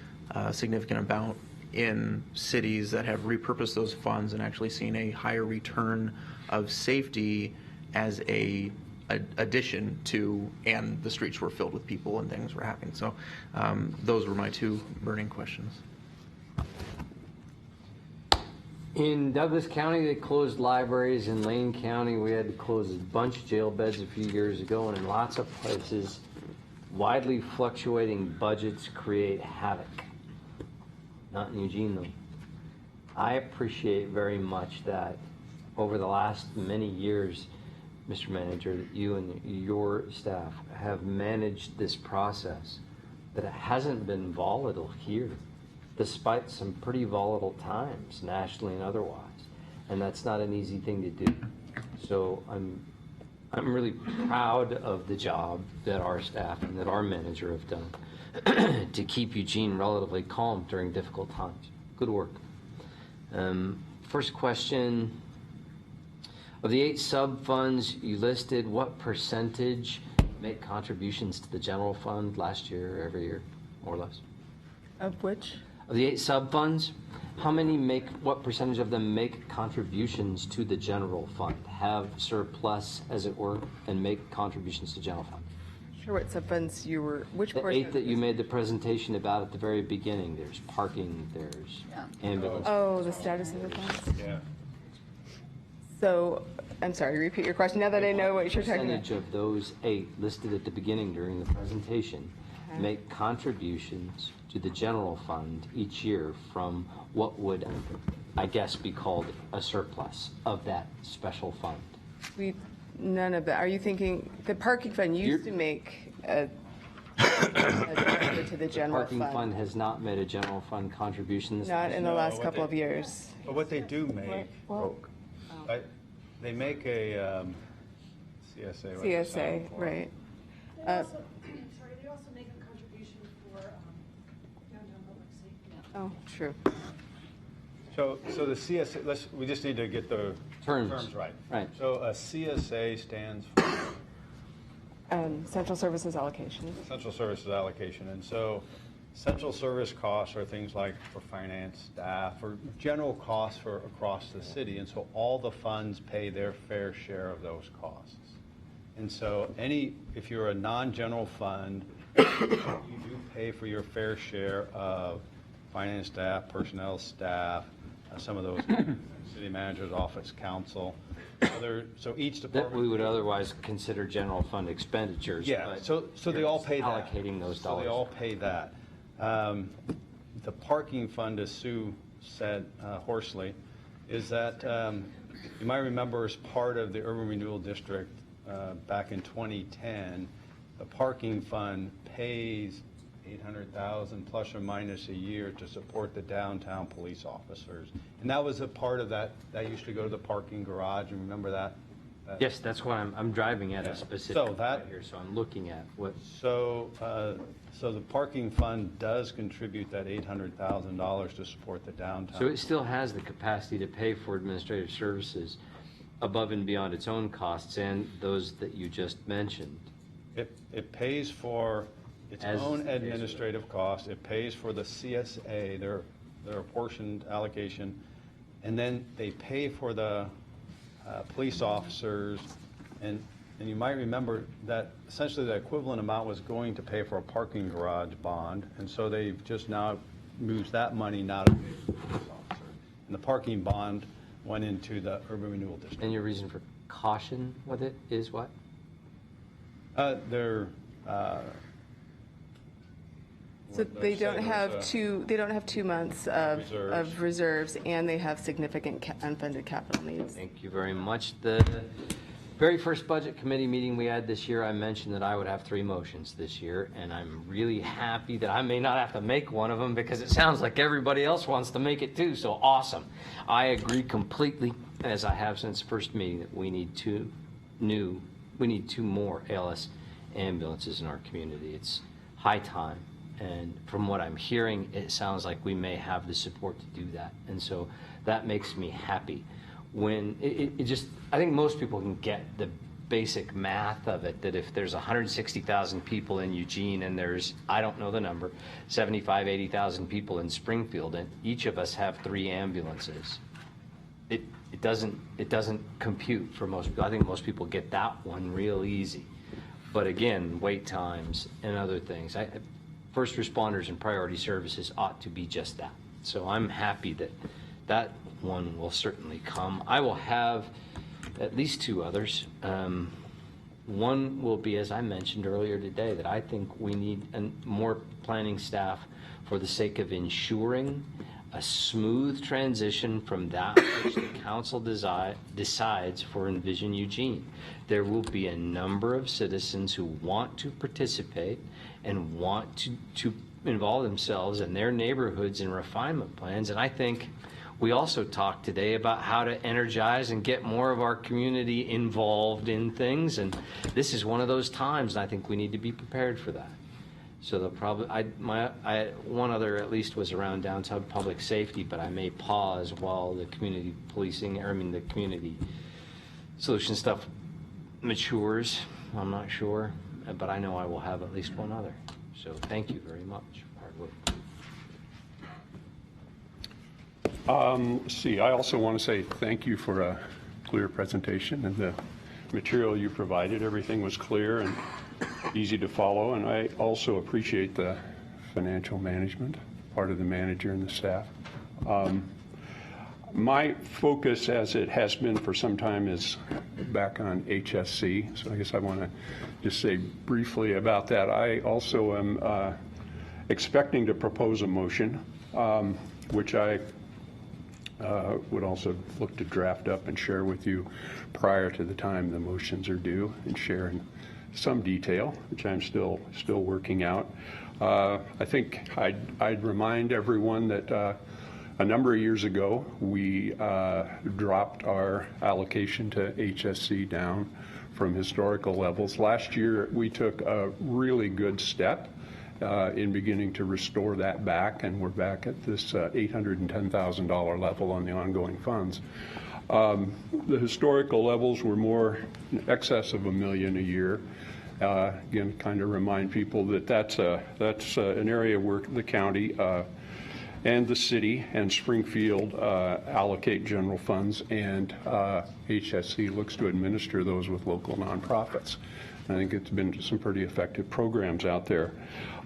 significant about in cities that have repurposed those funds and actually seen a higher return of safety as a addition to, and the streets were filled with people and things were happening. So those were my 2 burning questions. In Douglas County, they closed libraries. In Lane County, we had to close a bunch of jail beds a few years ago, and in lots of places, widely fluctuating budgets create havoc. Not in Eugene, though. I appreciate very much that over the last many years, Mr. Manager, that you and your staff have managed this process, that it hasn't been volatile here, despite some pretty volatile times, nationally and otherwise. And that's not an easy thing to do. So I'm really proud of the job that our staff and that our manager have done to keep Eugene relatively calm during difficult times. Good work. First question, of the 8 sub-funds you listed, what percentage make contributions to the general fund last year, every year, more or less? Of which? Of the 8 sub-funds, what percentage of them make contributions to the general fund, have surplus, as it were, and make contributions to general fund? Sure, what sub-funds you were, which The portion? 8 that you made the presentation about at the very beginning, there's parking, there's ambulance. Oh, the status of the funds? Yeah. So, I'm sorry, repeat your question now that I know what you're talking about. Percentage of those 8 listed at the beginning during the presentation make contributions to the general fund each year from what would, I guess, be called a surplus of that special fund. None of that. Are you thinking, the parking fund used to make a to the general Parking fund has not made a general fund contribution. Not in the last couple of years. But what they do make, they make a CSA. what does it stand CSA, for? right. They also make a contribution for downtown public safety. Oh, true. So the CSA, we just need to get the terms right. Right. So a CSA stands for Central Services Allocation. Central Services Allocation. And so central service costs are things like for finance, staff, or general costs for across the city. And so all the funds pay their fair share of those costs. And so if you're a non-general fund, you do pay for your fair share of finance staff, personnel staff, some of those city manager's office, council. So each department. That we would otherwise consider general fund expenditures. Yeah, but so they all pay that. allocating those So dollars. they all pay that. The parking fund, as Sue said hoarsely, is that you might remember as part of the Urban Renewal District back in 2010, the parking fund pays $800,000 plus or minus a year to support the downtown police officers. And that was a part of that used to go to the parking garage, and remember that? Yes, that's what I'm driving at a specific So that- right here, so I'm looking at what. So the parking fund does contribute that $800,000 to support the downtown. So it still has the capacity to pay for administrative services above and beyond its own costs and those that you just mentioned. It pays for its own administrative costs. It pays for the CSA, their apportioned allocation, and then they pay for the police officers. And you might remember that essentially the equivalent amount was going to pay for a parking garage bond, and so they've just now moved that money now to pay for the police officer. And the parking bond went into the Urban Renewal District. And your reason for caution with it is what? So they don't have 2 months of reserves, and they have significant unfunded capital needs. Thank you very much. The very first budget committee meeting we had this year, I mentioned that I would have 3 motions this year, and I'm really happy that I may not have to make one of them because it sounds like everybody else wants to make it too, so awesome. I agree completely, as I have since the first meeting, that we need 2 more ALS ambulances in our community. It's high time. And from what I'm hearing, it sounds like we may have the support to do that. And so that makes me happy. When I think most people can get the basic math of it, that if there's 160,000 people in Eugene and there's, I don't know the number, 75, 80,000 people in Springfield, and each of us have 3 ambulances, it doesn't compute for most people. I think most people get that one real easy. But again, wait times and other things. First responders and priority services ought to be just that. So I'm happy that one will certainly come. I will have at least two others. One will be, as I mentioned earlier today, that I think we need more planning staff for the sake of ensuring a smooth transition from that which the council decides for Envision Eugene. There will be a number of citizens who want to participate and want to involve themselves in their neighborhoods in refinement plans. And I think we also talked today about how to energize and get more of our community involved in things. And this is one of those times, and I think we need to be prepared for that. So they'll probably, one other at least was around downtown public safety, but I may pause while the community policing, the community solution stuff matures. I'm not sure, but I know I will have at least one other. So thank you very much for hard work. Let's see, I also want to say thank you for a clear presentation and the material you provided. Everything was clear and easy to follow, and I also appreciate the financial management part of the manager and the staff. My focus, as it has been for some time, is back on HSC, so I guess I want to just say briefly about that. I also am expecting to propose a motion, which I would also look to draft up and share with you prior to the time the motions are due, and share in some detail, which I'm still working out. I think I'd remind everyone that a number of years ago we dropped our allocation to HSC down from historical levels. Last year we took a really good step in beginning to restore that back, and we're back at this $810,000 level on the ongoing funds. The historical levels were more in excess of $1 million a year. Again, kind of remind people that that's an area where the county and the city and Springfield allocate general funds, and HSC looks to administer those with local nonprofits. I think it's been some pretty effective programs out there.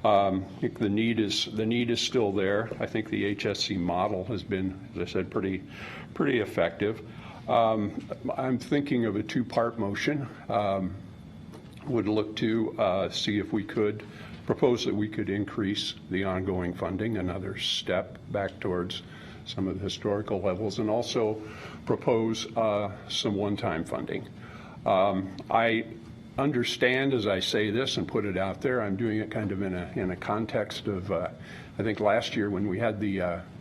I think the need is still there. I think the HSC model has been, as I said, pretty effective. I'm thinking of a two-part motion. Would look to see if we could propose that we could increase the ongoing funding, another step back towards some of the historical levels, and also propose some one-time funding. I understand as I say this and put it out there, I'm doing it kind of in a context of, I think last year when we had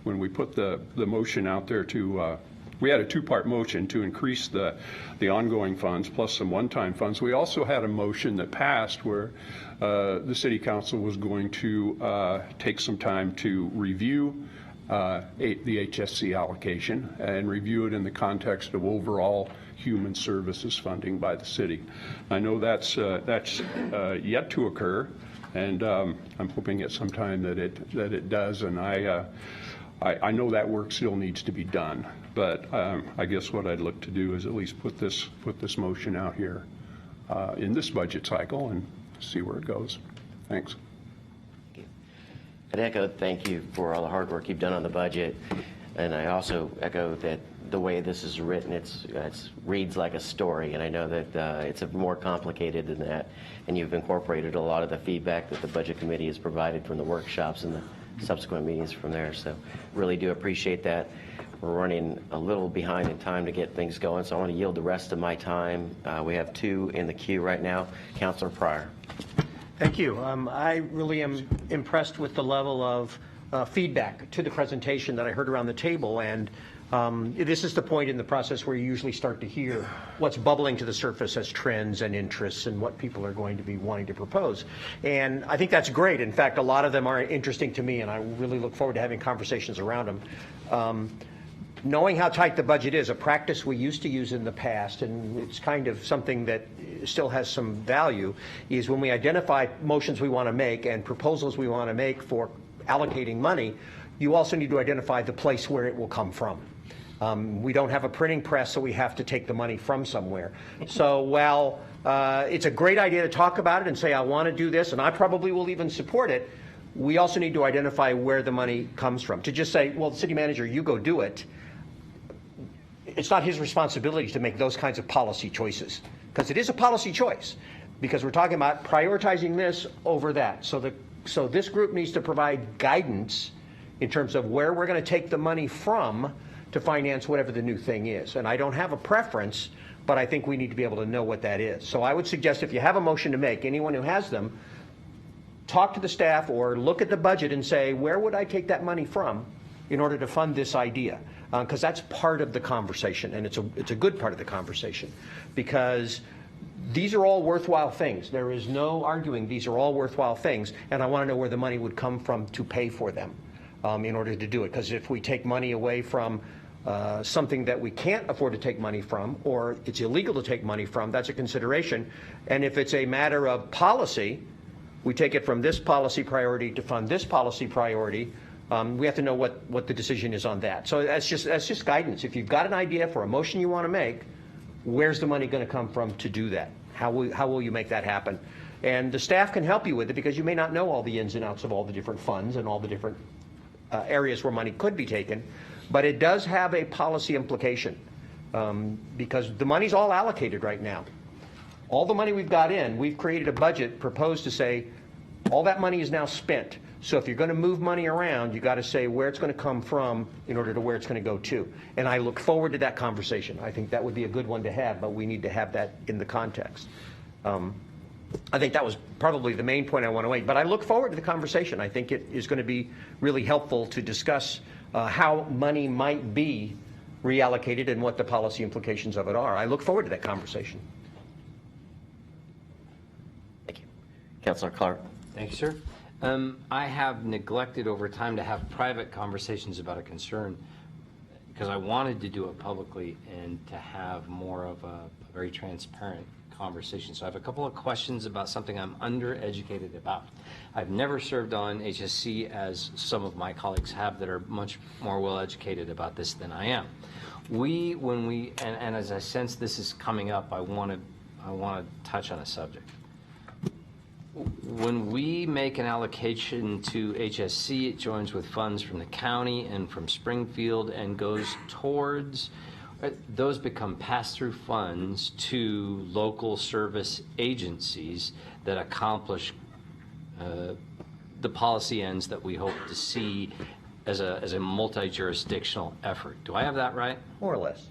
when we put the motion out there to, we had a two-part motion to increase the ongoing funds plus some one-time funds. We also had a motion that passed where the City Council was going to take some time to review the HSC allocation and review it in the context of overall human services funding by the city. I know that's yet to occur, and I'm hoping at some time that it does. And I know that work still needs to be done, but I guess what I'd look to do is at least put this motion out here in this budget cycle and see where it goes. Thanks. I'd echo thank you for all the hard work you've done on the budget, and I also echo that the way this is written, it reads like a story, and I know that it's more complicated than that, and you've incorporated a lot of the feedback that the Budget Committee has provided from the workshops and the subsequent meetings from there, so really do appreciate that. We're running a little behind in time to get things going, so I want to yield the rest of my time. We have two in the queue right now. Councilor Pryor. Thank you. I really am impressed with the level of feedback to the presentation that I heard around the table, and this is the point in the process where you usually start to hear what's bubbling to the surface as trends and interests and what people are going to be wanting to propose. And I think that's great. In fact, a lot of them are interesting to me, and I really look forward to having conversations around them. Knowing how tight the budget is, a practice we used to use in the past, and it's kind of something that still has some value, is when we identify motions we want to make and proposals we want to make for allocating money, you also need to identify the place where it will come from. We don't have a printing press, so we have to take the money from somewhere. So while it's a great idea to talk about it and say, I want to do this, and I probably will even support it, we also need to identify where the money comes from. To just say, well, city manager, you go do it, it's not his responsibility to make those kinds of policy choices, because it is a policy choice, because we're talking about prioritizing this over that. So this group needs to provide guidance in terms of where we're going to take the money from to finance whatever the new thing is. And I don't have a preference, but I think we need to be able to know what that is. So I would suggest if you have a motion to make, anyone who has them, talk to the staff or look at the budget and say, where would I take that money from in order to fund this idea? Because that's part of the conversation, and it's a good part of the conversation, because these are all worthwhile things. There is no arguing these are all worthwhile things, and I want to know where the money would come from to pay for them in order to do it. Because if we take money away from something that we can't afford to take money from, or it's illegal to take money from, that's a consideration. And if it's a matter of policy, we take it from this policy priority to fund this policy priority, we have to know what the decision is on that. So that's just guidance. If you've got an idea for a motion you want to make, where's the money going to come from to do that? How will you make that happen? And the staff can help you with it, because you may not know all the ins and outs of all the different funds and all the different areas where money could be taken. But it does have a policy implication, because the money's all allocated right now. All the money we've got in, we've created a budget proposed to say all that money is now spent. So if you're going to move money around, you got to say where it's going to come from in order to where it's going to go to. And I look forward to that conversation. I think that would be a good one to have, but we need to have that in the context. I think that was probably the main point I want to make. But I look forward to the conversation. I think it is going to be really helpful to discuss how money might be reallocated and what the policy implications of it are. I look forward to that conversation. Thank you. Councilor Clark. Thank you, sir. I have neglected over time to have private conversations about a concern, because I wanted to do it publicly and to have more of a very transparent conversation. So I have a couple of questions about something I'm undereducated about. I've never served on HSC, as some of my colleagues have that are much more well educated about this than I am. And as I sense this is coming up, I want to touch on a subject. When we make an allocation to HSC, it joins with funds from the county and from Springfield and goes towards, those become pass-through funds to local service agencies that accomplish the policy ends that we hope to see as a multi-jurisdictional effort. Do I have that right? More or less.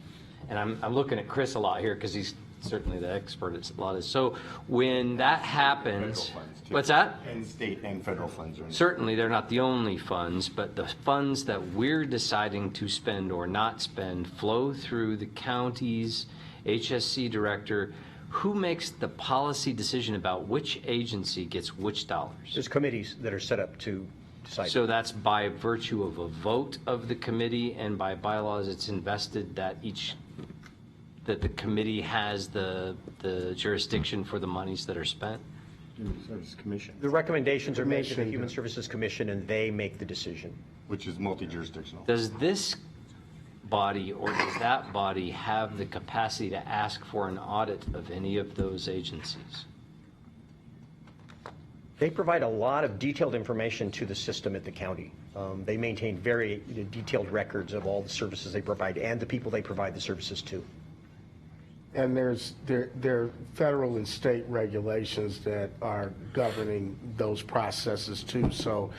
And I'm looking at Chris a lot here, because he's certainly the expert at a lot of this. So when that happens, what's that? And state and federal funds. Certainly, they're not the only funds, but the funds that we're deciding to spend or not spend flow through the county's HSC director. Who makes the policy decision about which agency gets which dollars? There's committees that are set up to decide. So that's by virtue of a vote of the committee, and by bylaws it's invested that that the committee has the jurisdiction for the monies that are spent? Human Services Commission. The recommendations are made to the Human Services Commission, and they make the decision. Which is multi-jurisdictional. Does this body or does that body have the capacity to ask for an audit of any of those agencies? They provide a lot of detailed information to the system at the county. They maintain very detailed records of all the services they provide and the people they provide the services to. And there are federal and state regulations that are governing those processes too. So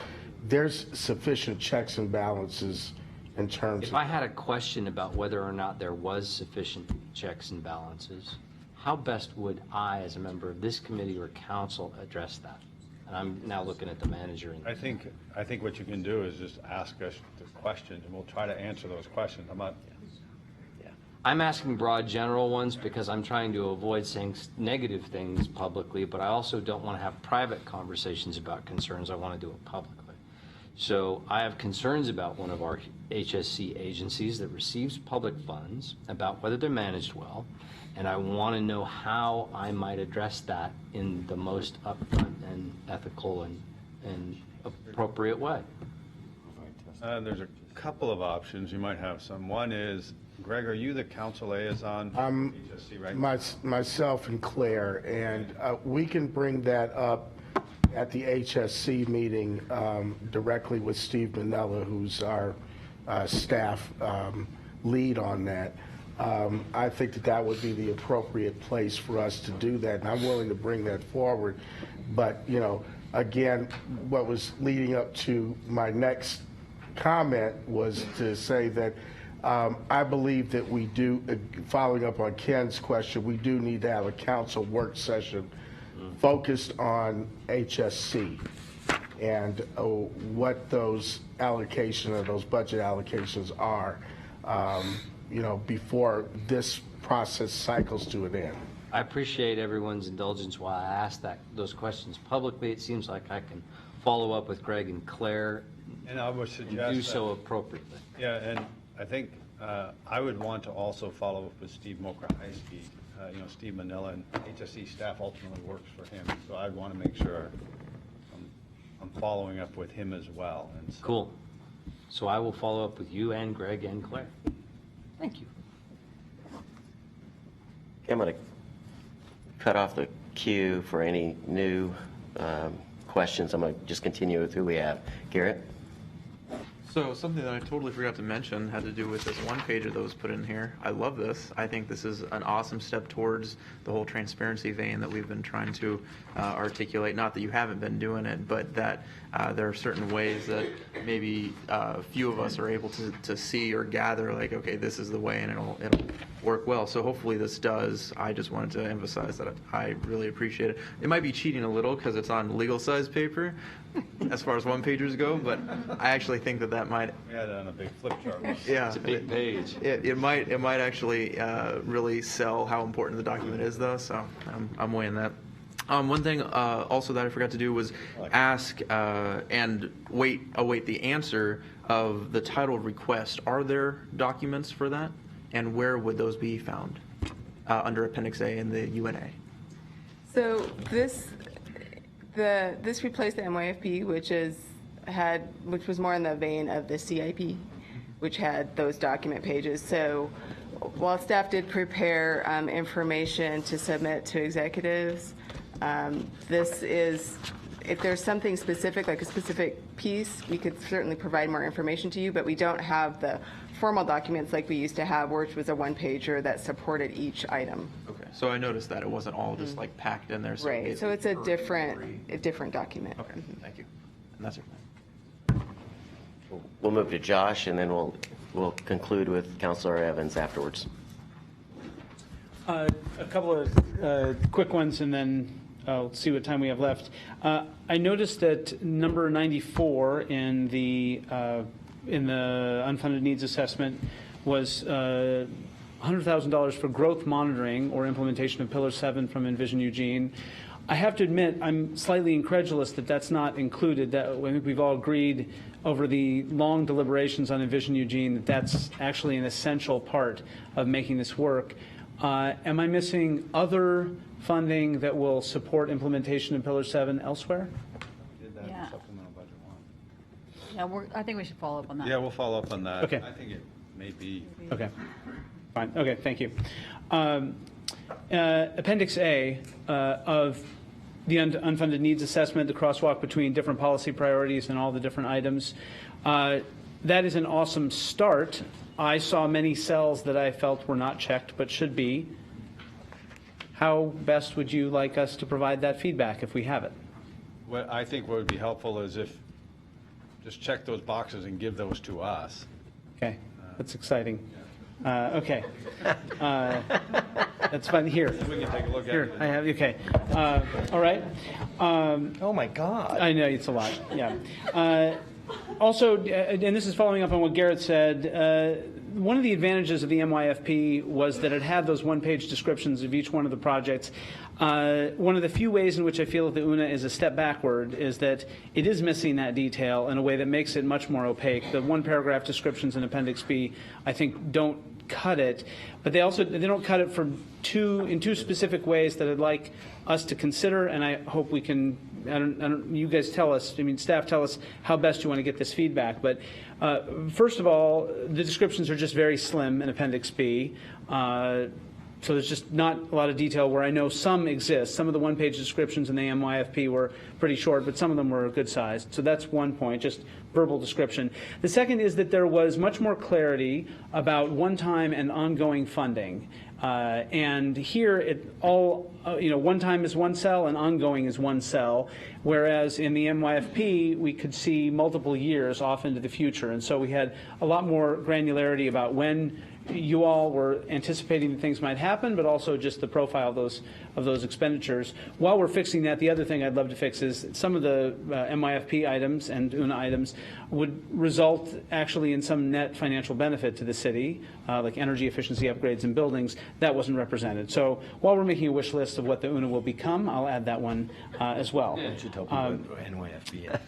there's sufficient checks and balances in terms If I had a question about whether or not there was sufficient checks and balances, how best would I, as a member of this committee or council, address that? And I'm now looking at the manager. I think what you can do is just ask us the questions, and we'll try to answer those questions. I'm asking broad general ones because I'm trying to avoid saying negative things publicly, but I also don't want to have private conversations about concerns. I want to do it publicly. So I have concerns about one of our HSC agencies that receives public funds, about whether they're managed well, and I want to know how I might address that in the most upfront and ethical and appropriate way. There's a couple of options. You might have some. One is, Greg, are you the council liaison for HSC right now? Myself and Claire, and we can bring that up at the HSC meeting directly with Steve Manella, who's our staff lead on that. I think that that would be the appropriate place for us to do that, and I'm willing to bring that forward. But, you know, again, what was leading up to my next comment was to say that I believe that we do, following up on Ken's question, we do need to have a council work session focused on HSC and what those allocation or those budget allocations are, you know, before this process cycles to an end. I appreciate everyone's indulgence while I ask those questions publicly. It seems like I can follow up with Greg and Claire And I would suggest do so appropriately. Yeah, and I think I would want to also follow up with Steve Mokrahysky. You know, Steve Manila and HSC staff ultimately works for him, so I'd want to make sure I'm following up with him as well. And so, Cool. So I will follow up with you and Greg and Claire. Thank you. Okay, I'm going to cut off the queue for any new questions. I'm going to just continue with who we have. Garrett? So something that I totally forgot to mention had to do with this one pager that was put in here. I love this. I think this is an awesome step towards the whole transparency vein that we've been trying to articulate. Not that you haven't been doing it, but that there are certain ways that maybe few of us are able to see or gather, like, okay, this is the way and it'll work well. So hopefully this does. I just wanted to emphasize that I really appreciate it. It might be cheating a little because it's on legal size paper as far as one pagers go, but I actually think that might. we had it on a big flip chart. Yeah, It's a big page. It might actually really sell how important the document is, though. So I'm weighing that. One thing also that I forgot to do was ask and await the answer of the title request. Are there documents for that, and where would those be found? Under Appendix A in the UNA. So this replaced the MYFP, which was more in the vein of the CIP, which had those document pages. So while staff did prepare information to submit to executives, this is, if there's something specific, like a specific piece, we could certainly provide more information to you, but we don't have the formal documents like we used to have, which was a one-pager that supported each item. Okay. So I noticed that it wasn't all just like packed in there. So Right. So it's a different document. Okay. Thank you. And that's it. We'll move to Josh, and then we'll conclude with Councilor Evans afterwards. A couple of quick ones, and then I'll see what time we have left. I noticed that number 94 in the unfunded needs assessment was $100,000 for growth monitoring or implementation of Pillar 7 from Envision Eugene. I have to admit, I'm slightly incredulous that that's not included. That I think we've all agreed over the long deliberations on Envision Eugene that that's actually an essential part of making this work. Am I missing other funding that will support implementation of Pillar 7 elsewhere? We did that in supplemental budget one. Yeah, I think we should follow up on that. Yeah, we'll follow up on that. Okay. I think it may be. Okay, fine. Okay, thank you. Appendix A of the unfunded needs assessment, the crosswalk between different policy priorities and all the different items. That is an awesome start. I saw many cells that I felt were not checked but should be. How best would you like us to provide that feedback if we have it? What I think what would be helpful is if, just check those boxes and give those to us. Okay, that's exciting. Okay. That's fun. Here. We can take a look at Here, it. I have, okay. All right. Oh, my God. I know, it's a lot, yeah. Also, and this is following up on what Garrett said, one of the advantages of the MYFP was that it had those one-page descriptions of each one of the projects. One of the few ways in which I feel that the UNA is a step backward is that it is missing that detail in a way that makes it much more opaque. The one-paragraph descriptions in Appendix B, I think, don't cut it, but they don't cut it in two specific ways that I'd like us to consider, and I hope we can. You guys tell us. I mean, staff, tell us how best you want to get this feedback. But first of all, the descriptions are just very slim in Appendix B. So there's just not a lot of detail where I know some exist. Some of the one-page descriptions in the MYFP were pretty short, but some of them were good sized. So that's one point, just verbal description. The second is that there was much more clarity about one-time and ongoing funding. And here, one time is one cell and ongoing is one cell, whereas in the MYFP, we could see multiple years off into the future. And so we had a lot more granularity about when you all were anticipating that things might happen, but also just the profile of those expenditures. While we're fixing that, the other thing I'd love to fix is some of the MYFP items and UNA items would result actually in some net financial benefit to the city, like energy efficiency upgrades in buildings. That wasn't represented. So while we're making a wish list of what the UNA will become, I'll add that one as well.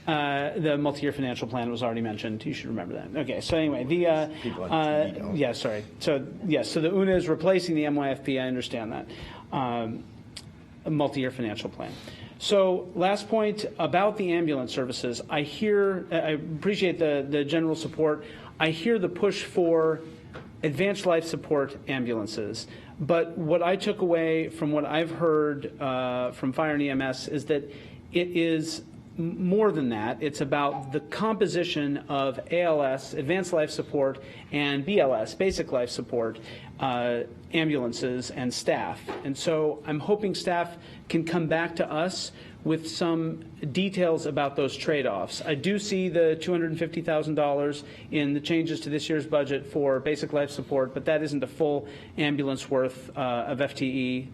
The multi-year financial plan was already mentioned. You should remember that. Okay, so anyway, yeah, sorry. So yes, so the UNA is replacing the MYFP. I understand that. A multi-year financial plan. So last point about the ambulance services. I appreciate the general support. I hear the push for advanced life support ambulances. But what I took away from what I've heard from Fire and EMS is that it is more than that. It's about the composition of ALS, advanced life support, and BLS, basic life support, ambulances and staff. And so I'm hoping staff can come back to us with some details about those trade-offs. I do see the $250,000 in the changes to this year's budget for basic life support, but that isn't a full ambulance worth of FTE.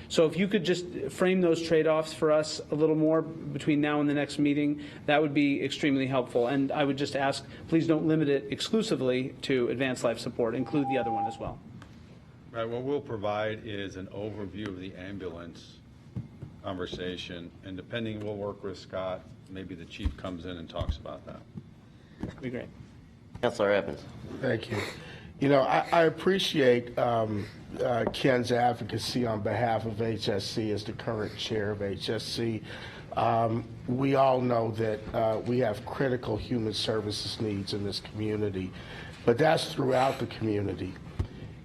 So if you could just frame those trade-offs for us a little more between now and the next meeting, that would be extremely helpful. And I would just ask, please don't limit it exclusively to advanced life support. Include the other one as well. Right, what we'll provide is an overview of the ambulance conversation, and depending, we'll work with Scott, maybe the chief comes in and talks about that. That'd be great. Councilor Evans. Thank you. You know, I appreciate Ken's advocacy on behalf of HSC as the current chair of HSC. We all know that we have critical human services needs in this community, but that's throughout the community.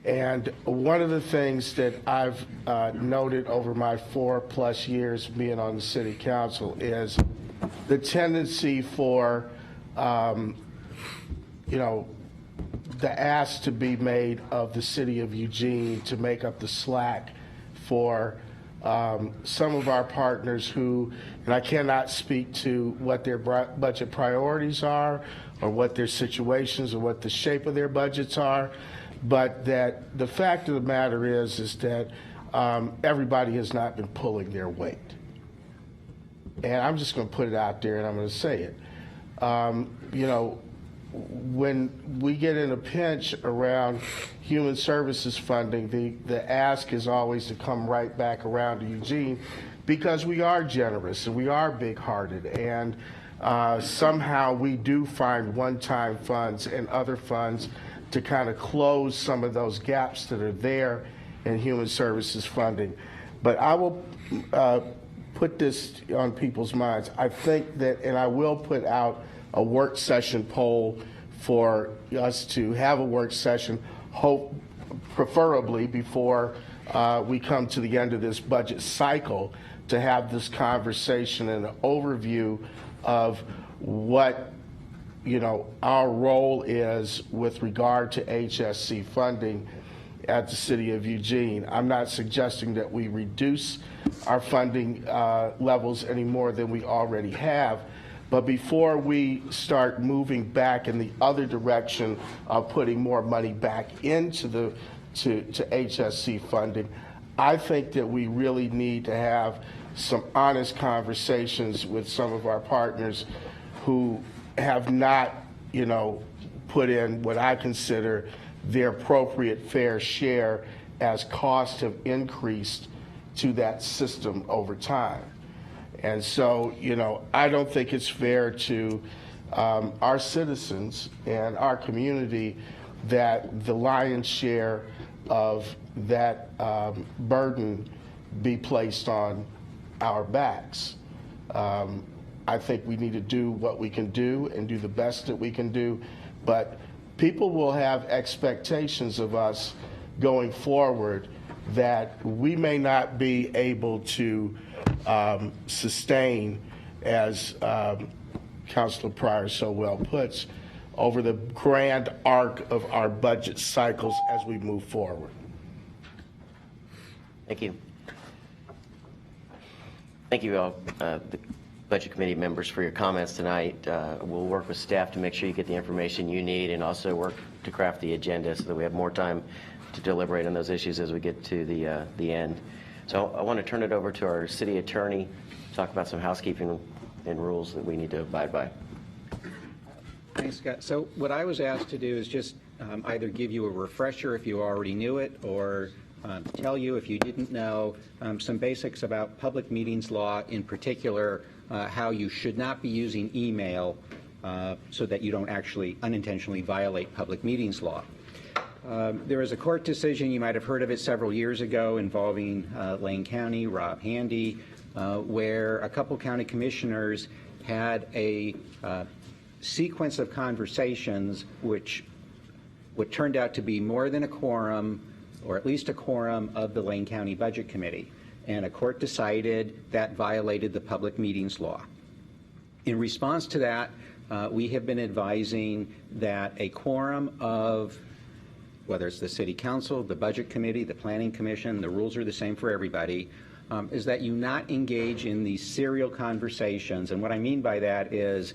And one of the things that I've noted over my 4+ years being on the city council is the tendency for, the ask to be made of the city of Eugene to make up the slack for some of our partners who, and I cannot speak to what their budget priorities are or what their situations or what the shape of their budgets are, but that the fact of the matter is that everybody has not been pulling their weight. And I'm just going to put it out there and I'm going to say it. When we get in a pinch around human services funding, the ask is always to come right back around to Eugene because we are generous and we are big-hearted, and somehow we do find one-time funds and other funds to kind of close some of those gaps that are there in human services funding. But I will put this on people's minds. I think that, and I will put out a work session poll for us to have a work session, preferably before we come to the end of this budget cycle, to have this conversation and an overview of what our role is with regard to HSC funding at the city of Eugene. I'm not suggesting that we reduce our funding levels any more than we already have, but before we start moving back in the other direction of putting more money back into to HSC funding, I think that we really need to have some honest conversations with some of our partners who have not, put in what I consider their appropriate fair share as costs have increased to that system over time. And so, I don't think it's fair to our citizens and our community that the lion's share of that burden be placed on our backs. I think we need to do what we can do and do the best that we can do, but people will have expectations of us going forward that we may not be able to sustain, as Councilor Pryor so well puts, over the grand arc of our budget cycles as we move forward. Thank you. Thank you all, the Budget Committee members, for your comments tonight. We'll work with staff to make sure you get the information you need, and also work to craft the agenda so that we have more time to deliberate on those issues as we get to the end. So I want to turn it over to our city attorney to talk about some housekeeping and rules that we need to abide by. Thanks, Scott. So what I was asked to do is just either give you a refresher if you already knew it, or tell you, if you didn't know, some basics about public meetings law, in particular how you should not be using email so that you don't actually unintentionally violate public meetings law. There was a court decision, you might have heard of it, several years ago involving Lane County, Rob Handy, where a couple county commissioners had a sequence of conversations which turned out to be more than a quorum, or at least a quorum, of the Lane County Budget Committee. And a court decided that violated the public meetings law. In response to that, we have been advising that a quorum of, whether it's the City Council, the Budget Committee, the Planning Commission, the rules are the same for everybody, is that you not engage in these serial conversations. And what I mean by that is,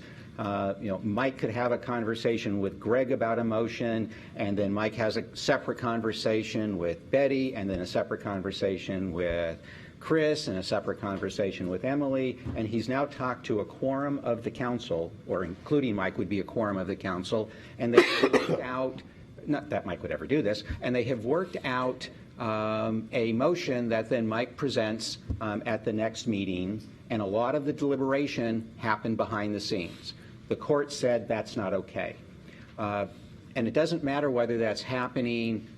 Mike could have a conversation with Greg about a motion, and then Mike has a separate conversation with Betty, and then a separate conversation with Chris, and a separate conversation with Emily, and he's now talked to a quorum of the council, or including Mike would be a quorum of the council, and they worked out, not that Mike would ever do this, and they have worked out a motion that then Mike presents at the next meeting, and a lot of the deliberation happened behind the scenes. The court said that's not okay. And it doesn't matter whether that's happening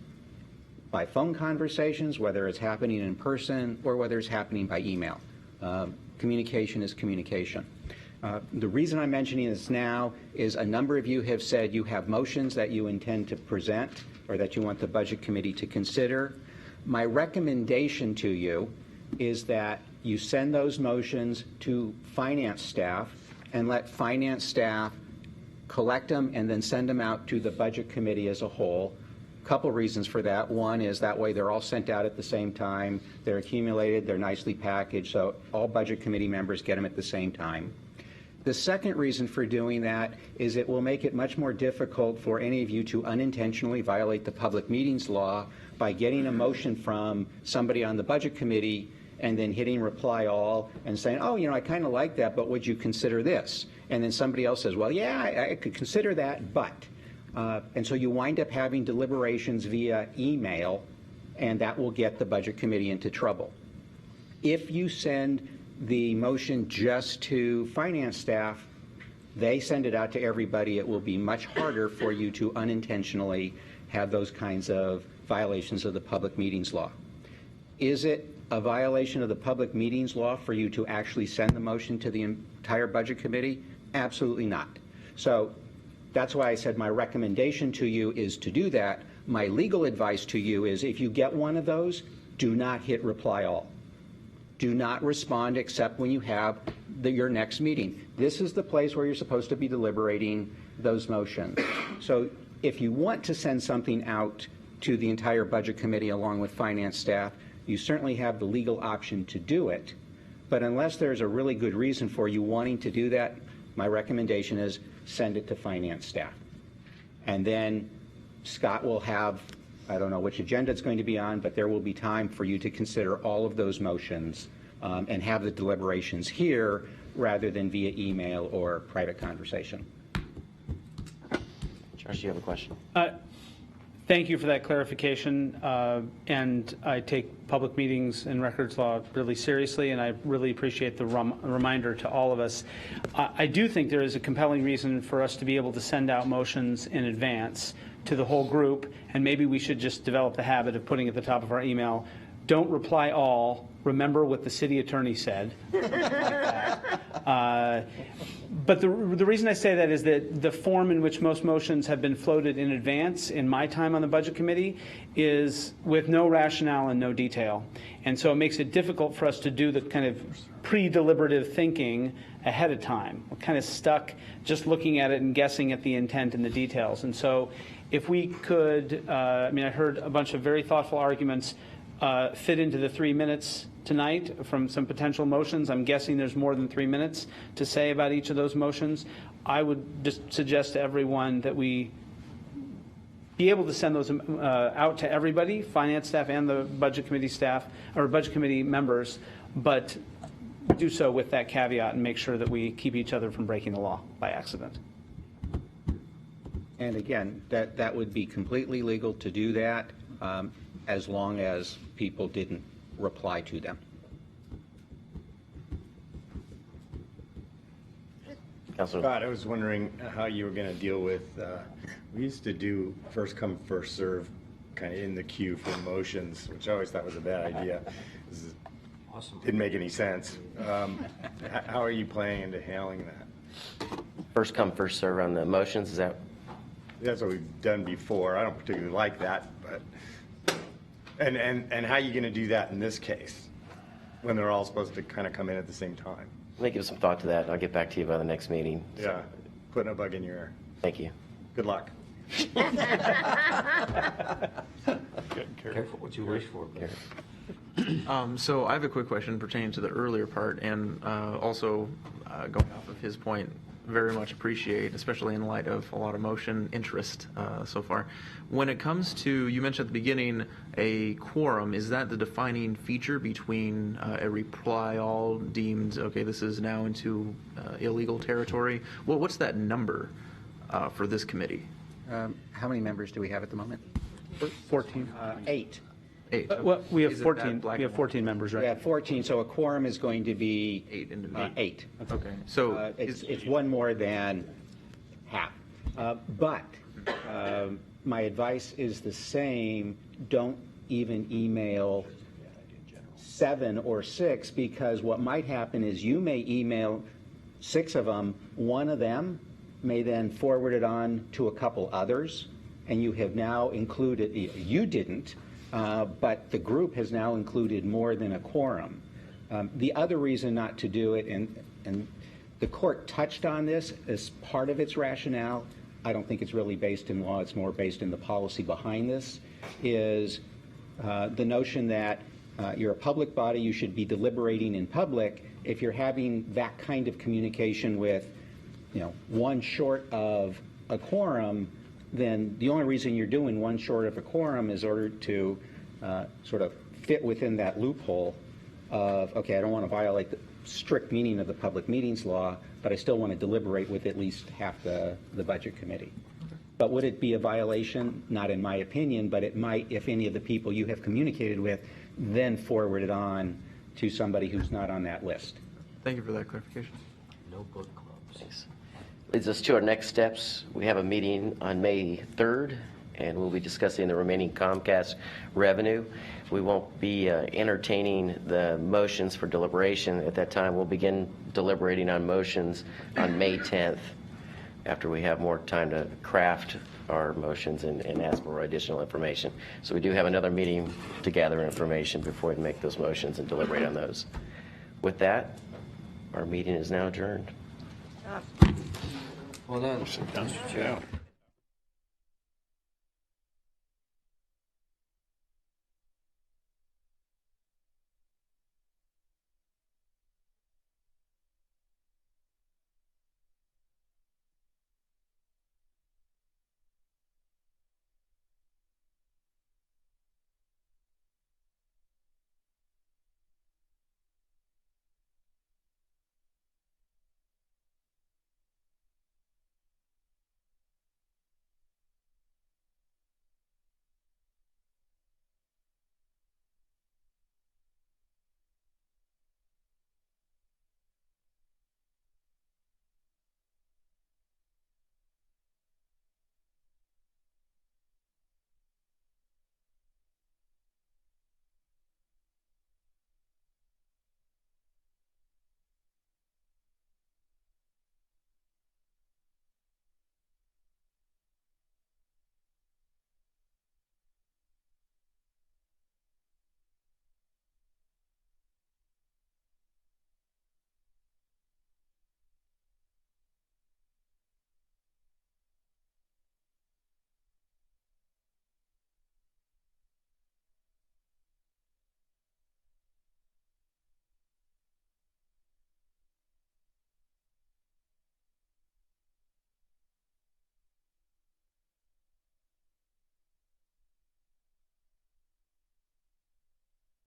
by phone conversations, whether it's happening in person, or whether it's happening by email. Communication is communication. The reason I'm mentioning this now is a number of you have said you have motions that you intend to present or that you want the Budget Committee to consider. My recommendation to you is that you send those motions to finance staff and let finance staff collect them and then send them out to the Budget Committee as a whole. A couple reasons for that. One is that way they're all sent out at the same time, they're accumulated, they're nicely packaged, so all Budget Committee members get them at the same time. The second reason for doing that is it will make it much more difficult for any of you to unintentionally violate the public meetings law by getting a motion from somebody on the Budget Committee and then hitting reply all and saying, oh, I kind of like that, but would you consider this? And then somebody else says, well, yeah, I could consider that, but. And so you wind up having deliberations via email, and that will get the Budget Committee into trouble. If you send the motion just to finance staff, they send it out to everybody, it will be much harder for you to unintentionally have those kinds of violations of the public meetings law. Is it a violation of the public meetings law for you to actually send the motion to the entire Budget Committee? Absolutely not. So that's why I said my recommendation to you is to do that. My legal advice to you is if you get one of those, do not hit reply all. Do not respond except when you have your next meeting. This is the place where you're supposed to be deliberating those motions. So if you want to send something out to the entire Budget Committee along with finance staff, you certainly have the legal option to do it. But unless there's a really good reason for you wanting to do that, my recommendation is send it to finance staff. And then Scott will have, I don't know which agenda it's going to be on, but there will be time for you to consider all of those motions and have the deliberations here rather than via email or private conversation. Josh, you have a question? Thank you for that clarification, and I take public meetings and records law really seriously, and I really appreciate the reminder to all of us. I do think there is a compelling reason for us to be able to send out motions in advance to the whole group, and maybe we should just develop the habit of putting at the top of our email, don't reply all, remember what the city attorney said. But the reason I say that is that the form in which most motions have been floated in advance in my time on the Budget Committee is with no rationale and no detail. And so it makes it difficult for us to do the kind of pre-deliberative thinking ahead of time. We're kind of stuck just looking at it and guessing at the intent and the details. And so if we could, I heard a bunch of very thoughtful arguments fit into the 3 minutes tonight from some potential motions. I'm guessing there's more than 3 minutes to say about each of those motions. I would just suggest to everyone that we be able to send those out to everybody, finance staff and the Budget Committee staff, or Budget Committee members, but do so with that caveat and make sure that we keep each other from breaking the law by accident. And again, that would be completely legal to do that as long as people didn't reply to them. Scott, I was wondering how you were going to deal with, we used to do first come, first serve kind of in the queue for motions, which I always thought was a bad idea. Awesome. Didn't make any sense. How are you planning into handling that? First come, first serve on the motions, is that? That's what we've done before. I don't particularly like that, but, and how are you going to do that in this case when they're all supposed to kind of come in at the same time? Let me give some thought to that, and I'll get back to you by the next meeting. Yeah, putting a bug in your ear. Thank you. Good luck. Careful what you wish for. So I have a quick question pertaining to the earlier part, and also going off of his point, very much appreciate, especially in light of a lot of motion interest so far. When it comes to, you mentioned at the beginning, a quorum, is that the defining feature between a reply all deemed, okay, this is now into illegal territory? Well, what's that number for this committee? How many members do we have at the moment? 14. 8. 8. Well, we have Is it 14. that We have 14 members, right? We have 14, so a quorum is going to be 8 individuals. 8. Okay. So it's one more than half. But my advice is the same. Don't even email 7 or 6, because what might happen is you may email 6 of them. One of them may then forward it on to a couple others, and you have now included, you didn't, but the group has now included more than a quorum. The other reason not to do it, and the court touched on this as part of its rationale, I don't think it's really based in law, it's more based in the policy behind this, is the notion that you're a public body, you should be deliberating in public. If you're having that kind of communication with, one short of a quorum, then the only reason you're doing one short of a quorum is in order to sort of fit within that loophole of, okay, I don't want to violate the strict meaning of the public meetings law, but I still want to deliberate with at least half the budget committee. But would it be a violation? Not in my opinion, but it might if any of the people you have communicated with then forward it on to somebody who's not on that list. Thank you for that clarification. No book clubs. Thanks. Leads us to our next steps. We have a meeting on May 3rd, and we'll be discussing the remaining Comcast revenue. We won't be entertaining the motions for deliberation at that time. We'll begin deliberating on motions on May 10th after we have more time to craft our motions and ask for additional information. So we do have another meeting to gather information before we make those motions and deliberate on those. With that, our meeting is now adjourned. Well done. Yeah.